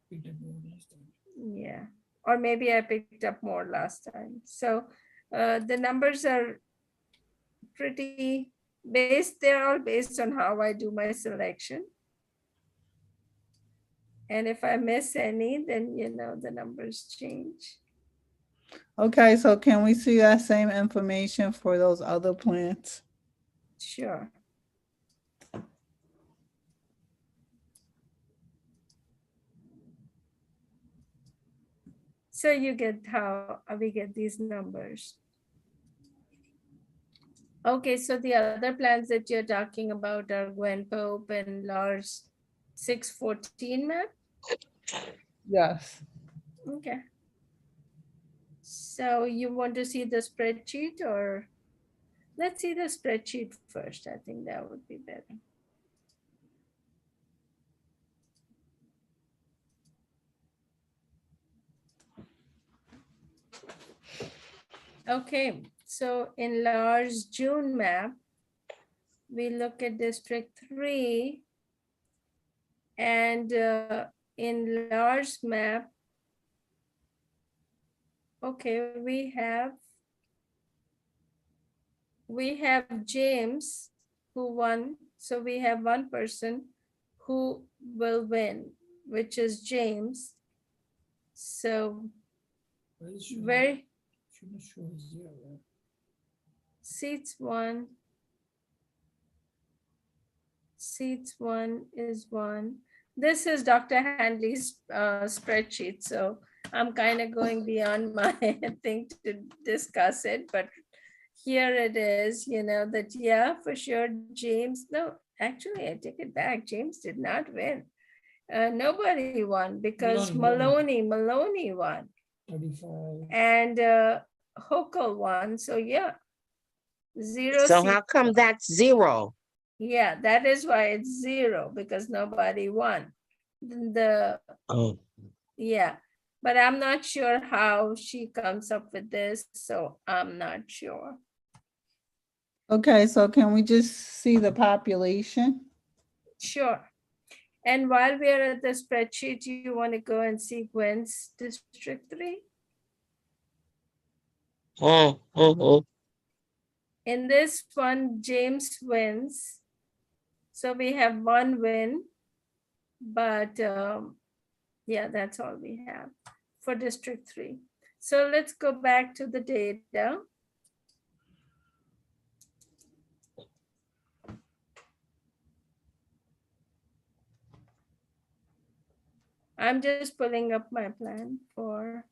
Picked up more last time. Yeah, or maybe I picked up more last time. So the numbers are pretty they're all based on how I do my selection. And if I miss any, then the numbers change. Okay, so can we see that same information for those other plants? Sure. So you get how we get these numbers. Okay, so the other plans that you're talking about are Gwen Pope and Lars 614 map? Yes. Okay. So you want to see the spreadsheet, or let's see the spreadsheet first. I think that would be better. Okay, so in Lars June map, we look at District 3, and in Lars map, okay, we have James who won. So we have one person who will win, which is James. So But it shouldn't- very shouldn't show 0, right? seats one. Seats one is one. This is Dr. Handley's spreadsheet, so I'm kind of going beyond my thing to discuss it, but here it is, that, yeah, for sure, James, no, actually, I take it back. James did not win. Nobody won because Maloney Maloney won. 35. And Hochul won, so yeah. 0 So seats. how come that's 0? Yeah, that is why it's 0, because nobody won. Oh, Yeah, but I'm not sure how she comes up with this, so I'm not sure. Okay, so can we just see the population? Sure. And while we're at the spreadsheet, you want to go and see Gwen's District 3? mm, mm, mm. In this one, James wins. So we have one win, but yeah, that's all we have for District 3. So let's go back to the data. I'm just pulling up my plan for.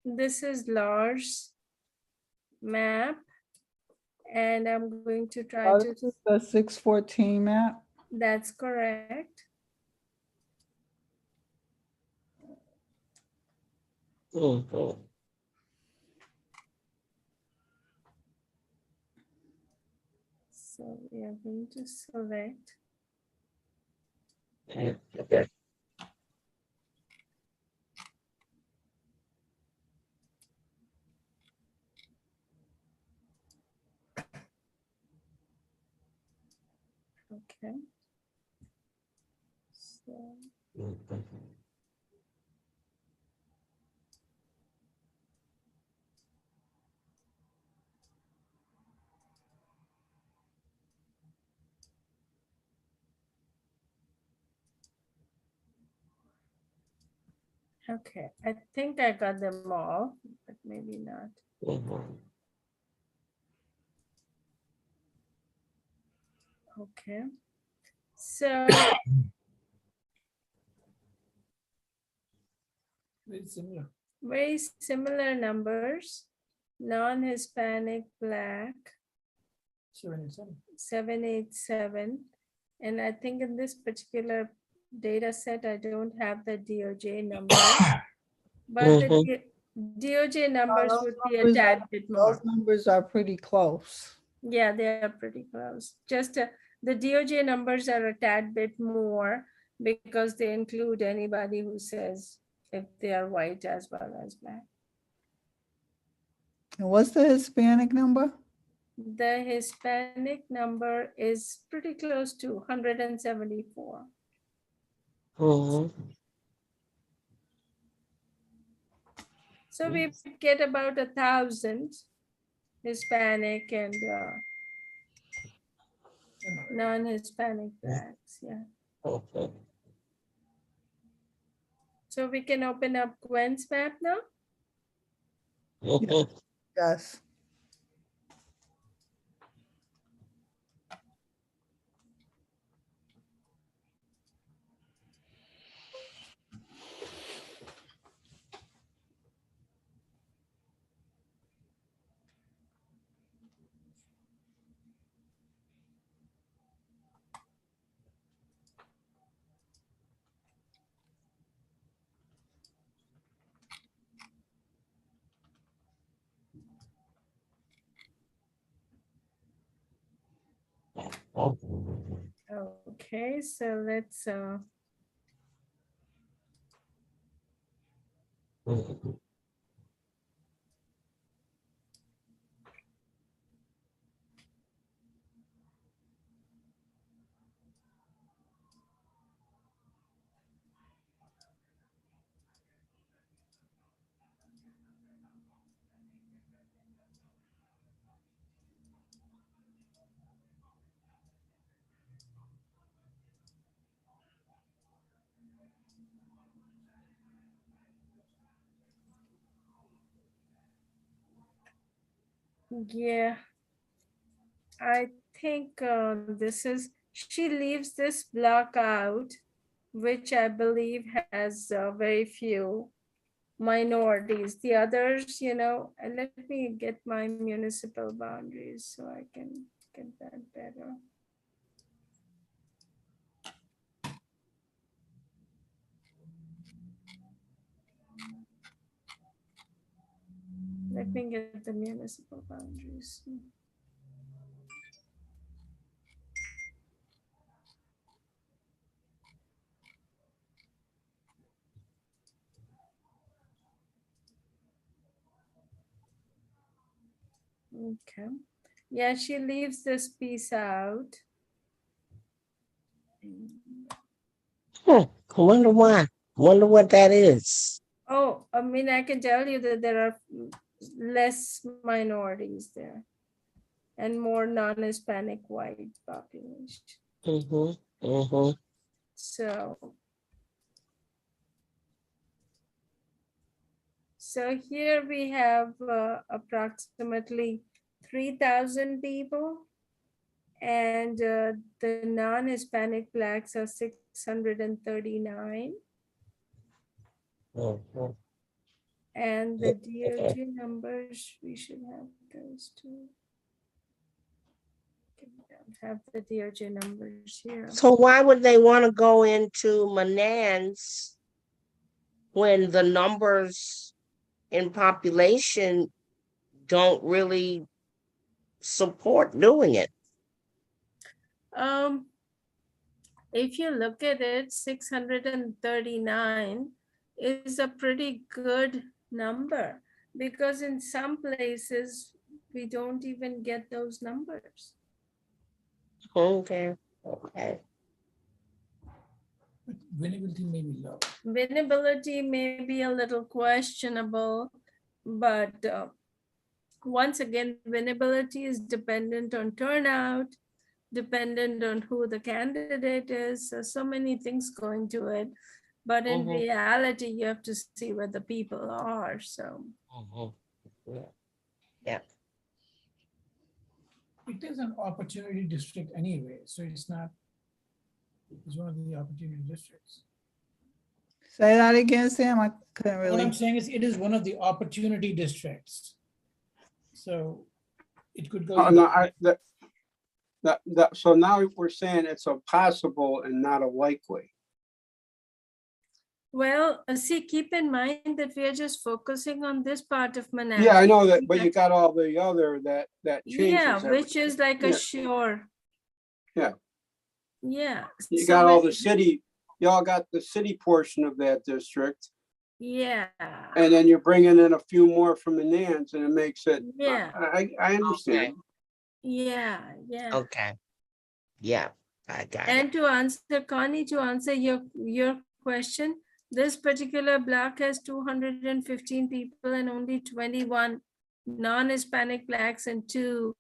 This is Lars map, and I'm going to try Oh, to, this is the 614 map. that's correct. Mm, mm. So we are going to select. Okay. Okay. So, Mm, mm. okay, I think I got them all, but maybe not. Mhm. Okay. So Very similar. very similar numbers. Non-Hispanic Black 787. 787. And I think in this particular data set, I don't have the DOJ number. But the DOJ numbers those would be a numbers tad bit more. Those numbers are pretty close. Yeah, they are pretty close. Just the DOJ numbers are a tad bit more because they include anybody who says if they are white as well as black. And what's the Hispanic number? the Hispanic number is pretty close to 174. Mhm. So we get about 1,000 Hispanic and non-Hispanic blacks, yeah. Okay. So we can open up Gwen's map now? Mhm. Yes. Okay, so let's Mhm. yeah, I think she leaves this block out, which I believe has very few minorities. The others, and let me get my municipal boundaries so I can get that better. Let me get the municipal boundaries. Okay. Yeah, she leaves this piece out. I wonder why. Wonder what that is. Oh, I mean, I can tell you that there are less minorities there and more non-Hispanic white population. Mhm. Mhm. So here we have approximately 3,000 people, and the non-Hispanic blacks are 639. Mhm. And the DOJ numbers, we should have those too. Okay, we don't have the DOJ numbers here. So why would they want to go into Manans when the numbers in population don't really support doing it? If you look at it, 639 is a pretty good number because in some places we don't even get those numbers. Okay. Okay. But winnability may be low. Winnability may be a little questionable, but once again, winnability is dependent on turnout, dependent on who the candidate is. So many things go into it. But in Mhm. reality, you have to see where the people are. So Mhm. Yeah. Yeah. It is an opportunity district anyway, so it's one of the opportunity districts. Say that again, Sam. I couldn't What I'm really. saying is it is one of the opportunity districts. So it could go. Oh, either no, way. so now we're saying it's a possible and not a likely. well, see, keep in mind that we are just focusing on this part of Manassas. Yeah, I know that, but you got all the other that changes. Yeah, which is like a Yeah. shore. Yeah. Yeah. You so got all when- the city, y'all got the city portion of that district, Yeah. and then you're bringing in a few more from the Nans, and it makes it. Yeah. I understand. Yeah, yeah. Okay. Yeah, I got it. And to answer, Connie, to answer your question, this particular block has 215 people and only 21 non-Hispanic blacks and 2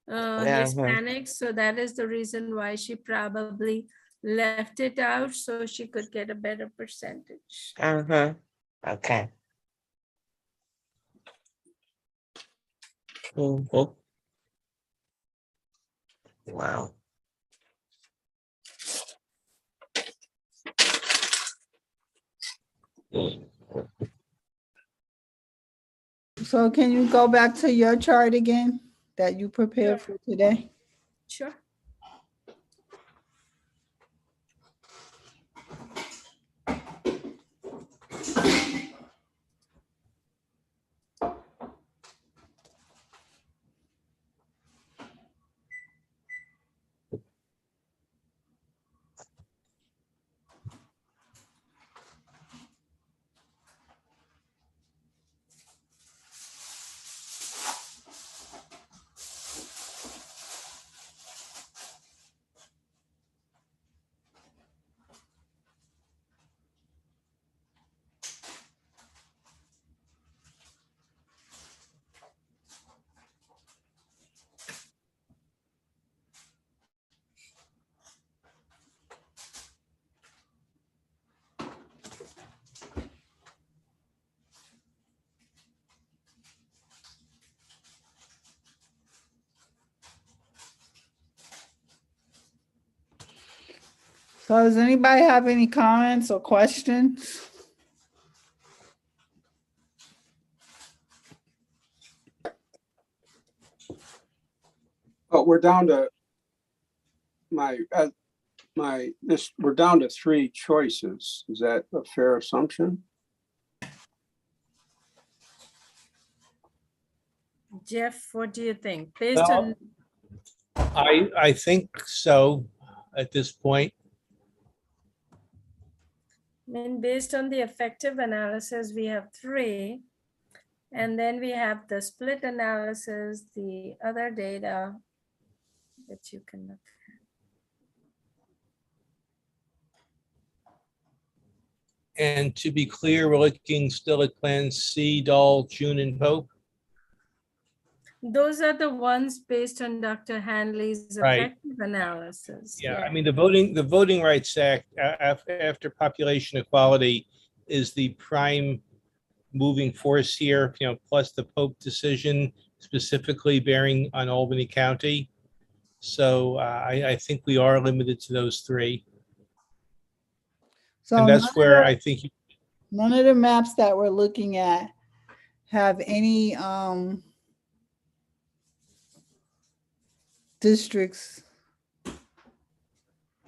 Hispanics. So that is the reason why she probably left it out so she could get a better percentage. Uh-huh. Okay. Mhm. Wow. So can you go back to your chart again that you prepared for today? Sure. So does anybody have any comments or questions? But we're down to we're down to 3 choices. Is that a fair assumption? Jeff, what do you think? Based Well, on, I think so at this point. I mean, based on the effective analysis, we have 3. And then we have the split analysis, the other data that you can look. And to be clear, we're looking still at plans C, Dahl, June, and Pope. Those are the ones based on Dr. Hanley's Right. effective analysis. Yeah, I mean, the Voting Rights Act, after population equality, is the prime moving force here, plus the Pope decision specifically bearing on Albany County. So I think we are limited to those 3. So And that's where I think none of the maps that we're looking at have any districts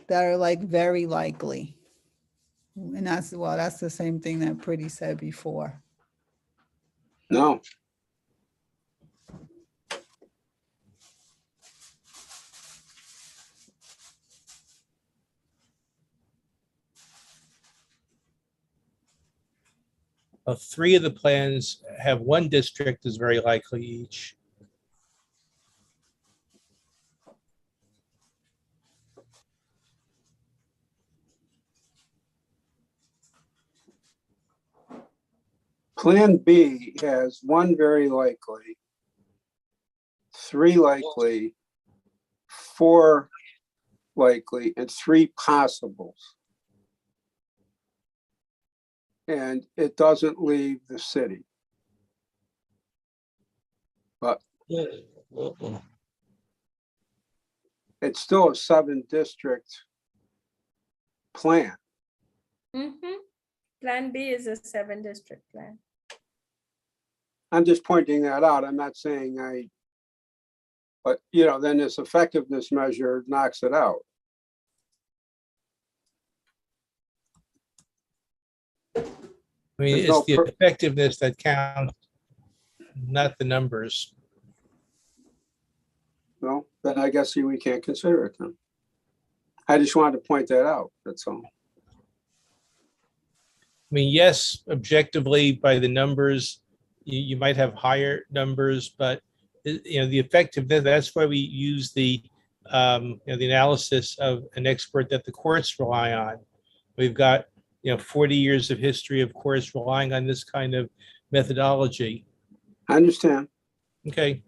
that are like very likely. And that's the same thing that Pretty said before. No. 3 of the plans have 1 district is very likely each. Plan B has 1 very likely, 3 likely, 4 likely, and 3 possibles. And it doesn't leave the city. But it's still a 7-district plan. Plan B is a 7-district plan. I'm just pointing that out. I'm not saying but then this effectiveness measure knocks it out. I mean, There's it's no the effectiveness that counts, not the numbers. No, then I guess we can't consider it then. I just wanted to point that out, that's all. I mean, yes, objectively by the numbers, you might have higher numbers, but the effectiveness, that's why we use the the analysis of an expert that the courts rely on. We've got 40 years of history of courts relying on this kind of methodology. I understand. Okay.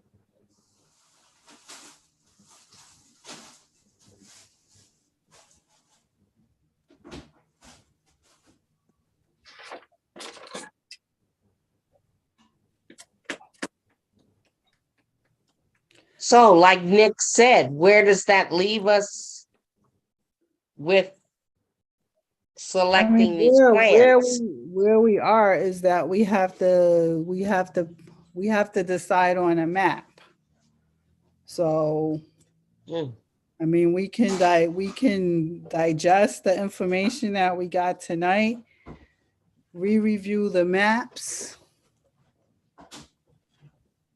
So like Nick said, where does that leave us with I mean, selecting these where plans? we are is that we have to decide on a map. So, Hmm. I mean, we can digest the information that we got tonight, re-review the maps,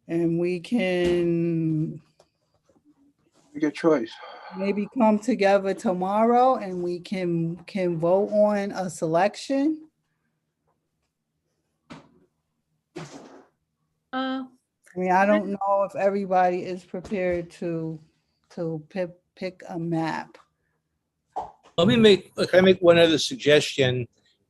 and we can Good choice. maybe come together tomorrow and we can vote on a selection. Uh, I mean, I don't know if everybody is prepared to pick a map. Can I make one other suggestion?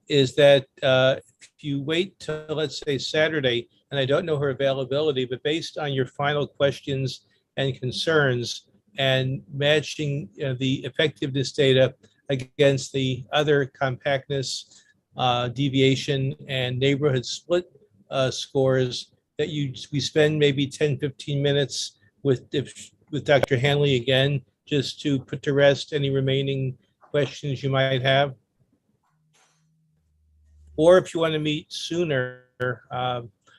Is that if you wait till, let's say, Saturday, and I don't know her availability, but based on your final questions and concerns and matching the effectiveness data against the other compactness, deviation, and neighborhood split scores, that we spend maybe 10, 15 minutes with Dr. Hanley again, just to put to rest any remaining questions you might have. Or if you want to meet sooner,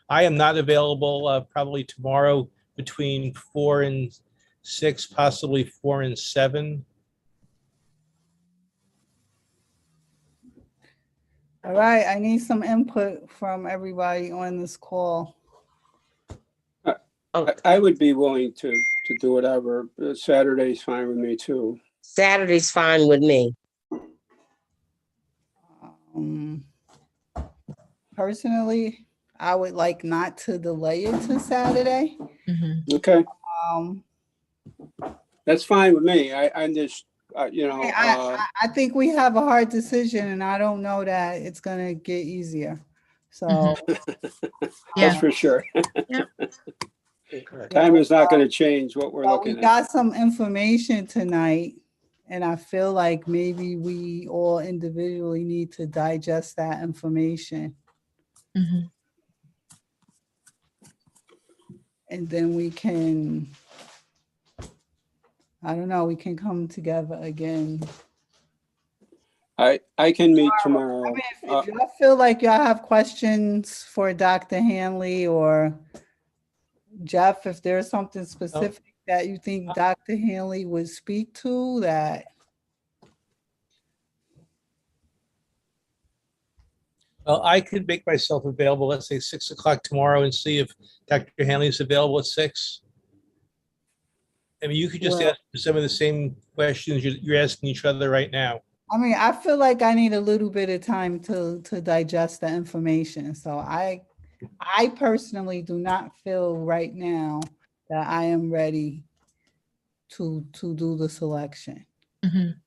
I am not available probably tomorrow between 4 and 6, possibly 4 and 7. All right, I need some input from everybody on this call. I would be willing to do whatever. Saturday's fine with me too. Saturday's fine with me. Personally, I would like not to delay it to Saturday. Mhm. Okay, Um, that's fine with me. I'm just, I think we have a hard decision and I don't know that it's gonna get easier. So, that's for sure. Time is not going to change what we're so we looking at. got some information tonight and I feel like maybe we all individually need to digest that information. Mhm. And then we can, I don't know, we can come together again. I can meet I tomorrow. mean, if y'all feel like y'all have questions for Dr. Hanley or Jeff, if there's something specific that you think Dr. Hanley would speak to that. Well, I could make myself available, let's say 6 o'clock tomorrow, and see if Dr. Hanley is available at 6. I mean, you could just Well- ask some of the same questions you're asking each other right now. I mean, I feel like I need a little bit of time to digest the information. So I personally do not feel right now that I am ready to do the selection. Mhm.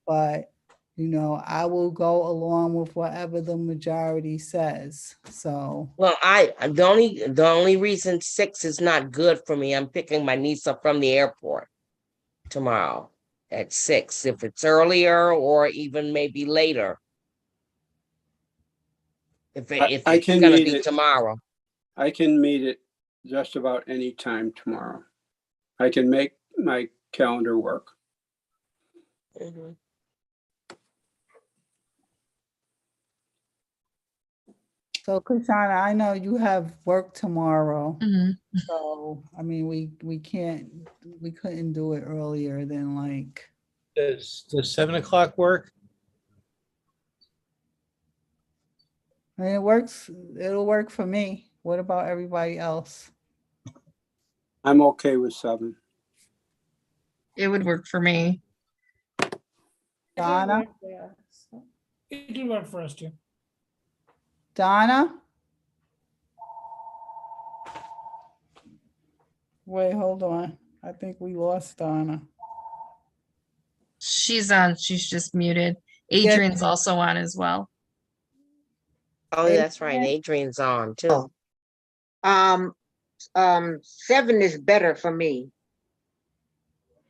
But, I will go along with whatever the majority says. So, Well, the only reason 6 is not good for me, I'm picking my niece up from the airport tomorrow at 6. If it's earlier or even maybe later. If I it's can gonna meet be it. tomorrow. I can meet it just about any time tomorrow. I can make my calendar work. Mhm. so Krishana, I know you have work tomorrow. Mhm. So, I mean, we couldn't do it earlier than like, Does 7 o'clock work? I mean, it'll work for me. What about everybody else? I'm okay with 7. It would work for me. Donna? It'll work for us too. Donna? Wait, hold on. I think we lost Donna. She's on, she's just muted. Adrian's also on as well. Oh, that's right. Adrian? Adrian's on too. Um, 7 is better for me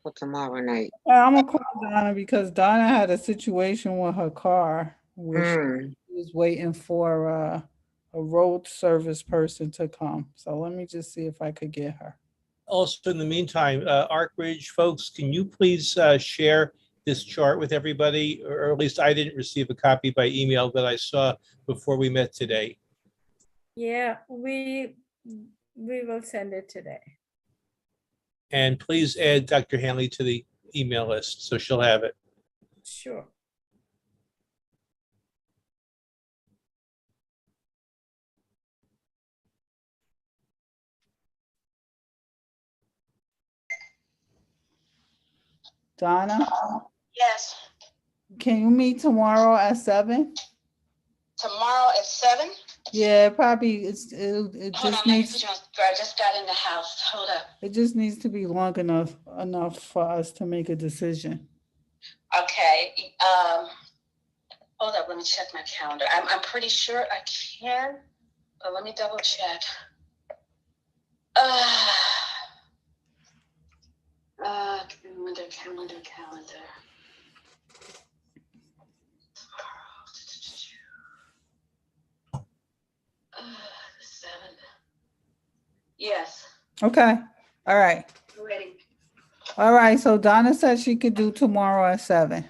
for tomorrow night. I'm gonna call Donna because Donna had a situation with her car where Mm. she was waiting for a road service person to come. So let me just see if I could get her. Also, in the meantime, Arc Ridge folks, can you please share this chart with everybody? Or at least I didn't receive a copy by email that I saw before we met today. Yeah, we will send it today. And please add Dr. Hanley to the email list so she'll have it. Sure. Donna, Yes, can you meet tomorrow at 7? tomorrow at 7. Yeah, probably it Hold on, just let me needs put you on. I just got in the house. Hold up. it just needs to be long enough for us to make a decision. Okay. Hold up. Let me check my calendar. I'm pretty sure I can, but let me double check. Calendar. The 7th. Yes. Okay. All right. Ready. All right. So Donna said she could do tomorrow at 7.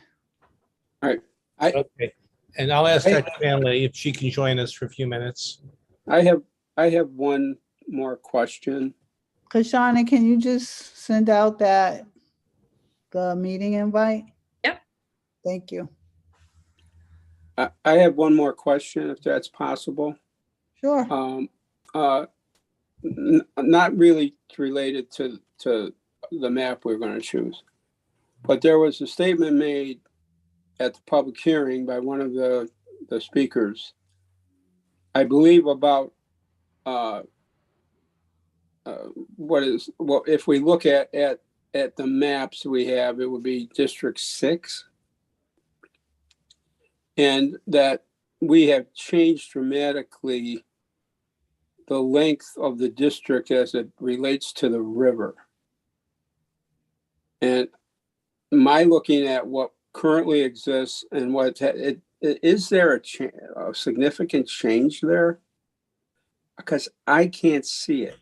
Okay. And I'll ask Dr. Hanley if she can join us for a few minutes. I have one more question. Kashana, can you just send out the meeting invite? Yep. Thank you. I have one more question, if that's possible. Sure. Not really related to the map we're going to choose, but there was a statement made at the public hearing by one of the speakers, I believe, about if we look at the maps we have, it would be District 6, and that we have changed dramatically the length of the district as it relates to the river. And my looking at what currently exists and is there a significant change there? Because I can't see it.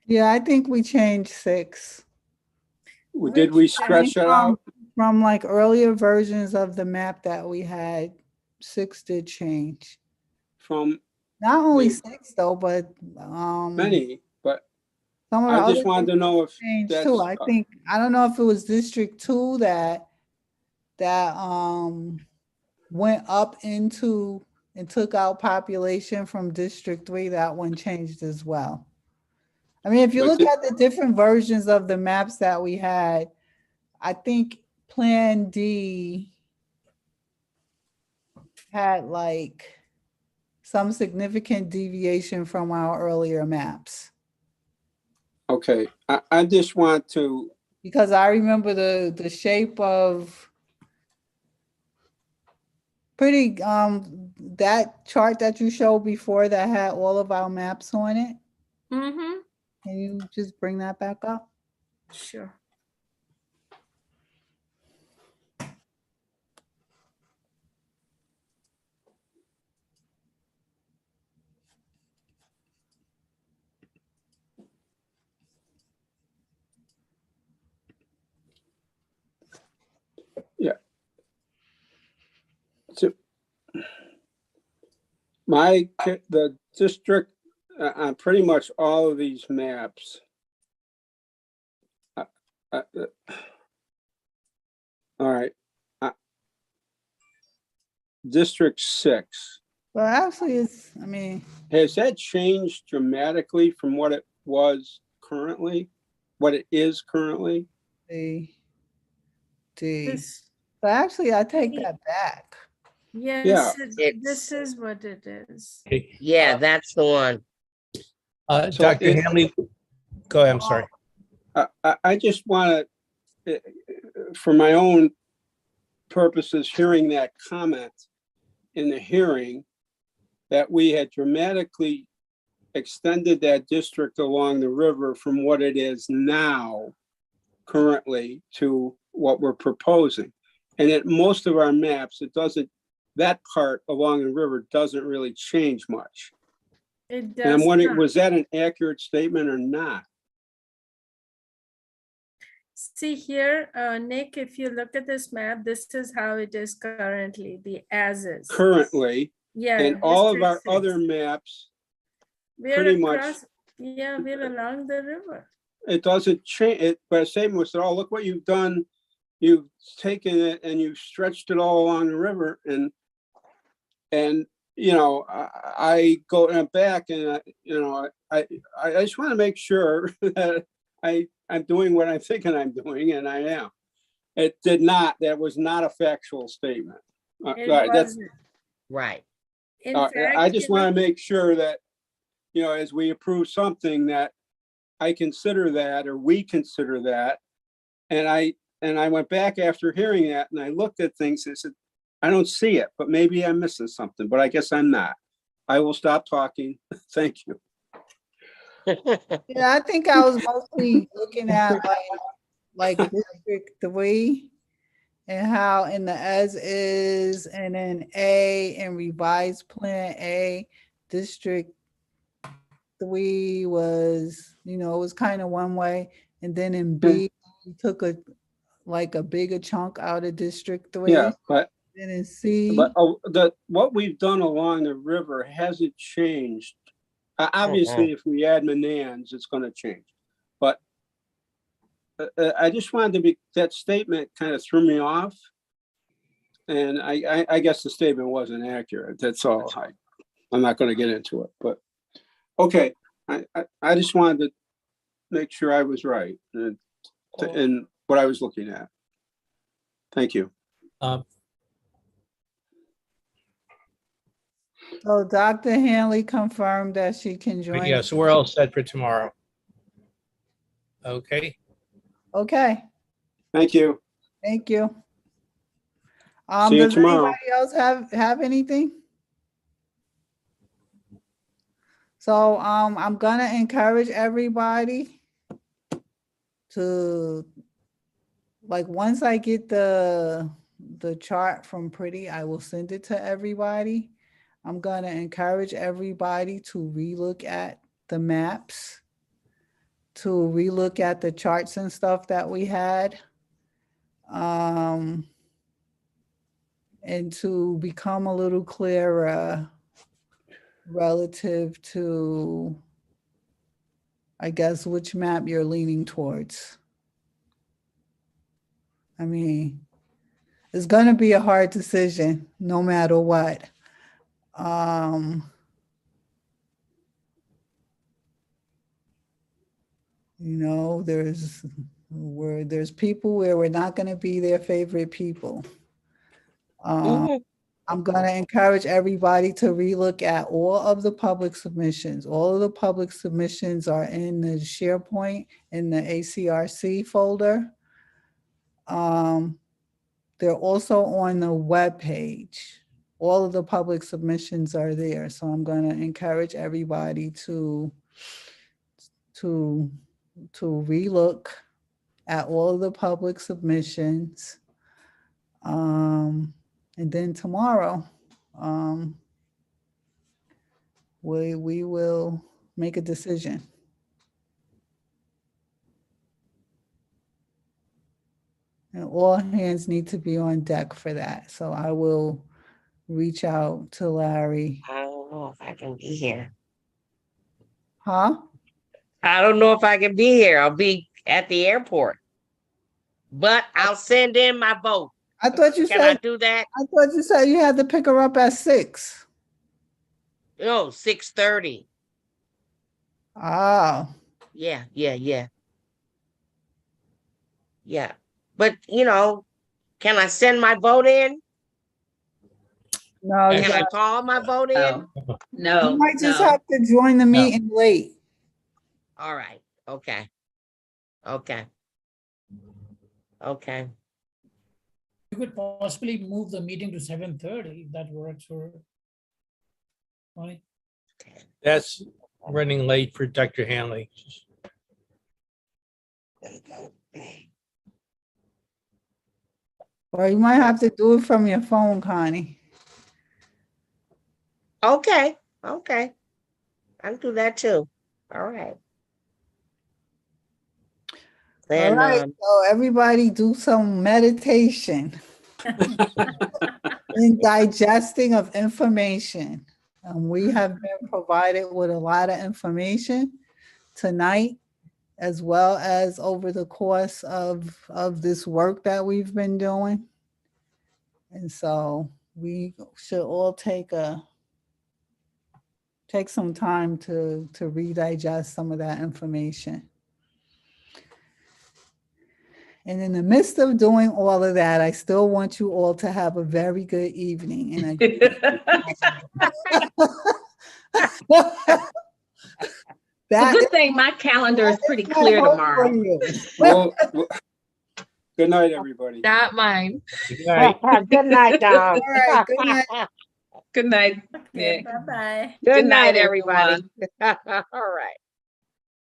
Yeah, I think we changed 6. Did we stretch it out? From like earlier versions of the map that we had, 6 did change. From Not only Maybe. 6 though, but many, but some of the I other just wanted to know if changed that's, too. I don't know if it was District 2 that went up into and took out population from District 3. That one changed as well. I mean, if you But look at the different versions of the maps that we had, I think Plan D had like some significant deviation from our earlier maps. okay, I just want to, Because I remember the shape of that chart that you showed before that had all of our maps on it. Mm-hmm. Can you just bring that back up? Sure. the district, on pretty much all of these maps. All right. District 6, Well, actually, I mean, has that changed dramatically from what it was currently? What it is currently? D. This, But actually, I take that back. yes, It's- this is what it is. Okay. Yeah, that's the one. So Dr. it- Hanley, Go ahead, I'm sorry. I just want to, for my own purposes, hearing that comment in the hearing, that we had dramatically extended that district along the river from what it is now currently to what we're proposing. And at most of our maps, it doesn't, that part along the river doesn't really change much. It And does I'm wondering, not. was that an accurate statement or not? See here, Nick, if you look at this map, this is how it is currently, the as is. Currently, Yeah. and all of District our other 6. maps, We're pretty much- across, yeah, we're along the river. it doesn't change it, but same was, oh, look what you've done. You've taken it and you've stretched it all along the river, and you know, I go back and I just want to make sure that I'm doing what I'm thinking I'm doing, and I am. It did not, that was not a factual statement. It Right, that's, wasn't. Right. In I fact, just you know, want to make sure that, you know, as we approve something, that I consider that, or we consider that. And I went back after hearing that and I looked at things and said, I don't see it, but maybe I'm missing something, but I guess I'm not. I will stop talking. Thank you. Yeah, I think I was mostly looking at like District 3 and how in the as is, and then A and revised plan A, District 3 was, you know, it was kind of one way. And then in B, we took a bigger chunk out of District 3. Yeah, but Then in C, what we've done along the river hasn't changed. Obviously, if we add Manans, it's going to change. But I just wanted to be, that statement kind of threw me off. And I guess the statement wasn't accurate. That's all. I'm not going to get into it, but okay. I just wanted to make sure I was right in what I was looking at. Thank you. so Dr. Hanley confirmed that she can join. Yeah, so we're all set for tomorrow. Okay. Okay, Thank you. thank you. See you Does tomorrow. anybody else have anything? So I'm gonna encourage everybody to, like, once I get the chart from Pretty, I will send it to everybody. I'm gonna encourage everybody to relook at the maps, to relook at the charts and stuff that we had. And to become a little clearer relative to, I guess, which map you're leaning towards. I mean, it's gonna be a hard decision, no matter what. You know, there's people where we're not gonna be their favorite people. I'm gonna encourage everybody to relook at all of the public submissions. All of the public submissions are in the SharePoint, in the ACRC folder. They're also on the web page. All of the public submissions are there. So I'm gonna encourage everybody to relook at all of the public submissions. And then tomorrow, we will make a decision. And all hands need to be on deck for that. So I will reach out to Larry. I don't know if I can be here. Huh? I don't know if I can be here. I'll be at the airport. But I'll send in my vote. I thought you Can I said, do that? I thought you said you had to pick her up at 6. No, 6:30. Oh, Yeah. Yeah. But you know, can I send my vote in? no, you Can I call my vote in? No, might just no. have to join the No. meeting late. All right. Okay. Okay. Okay. You could possibly move the meeting to 7:30. If that works for. Right. That's running late for Dr. Hanley. Or you might have to do it from your phone, Connie. Okay. Okay. I can do that too. All right. All Then, right, so everybody do some meditation in digesting of information. We have been provided with a lot of information tonight, as well as over the course of this work that we've been doing. And so we should all take some time to redigest some of that information. And in the midst of doing all of that, I still want you all to have a very good evening. And It's a good thing my calendar is pretty clear tomorrow. Well, good night, everybody. Not mine. Good night. good night, Dom. All right, good night. Good night. Okay, bye-bye. Good Good night, night, everybody. everyone. All right.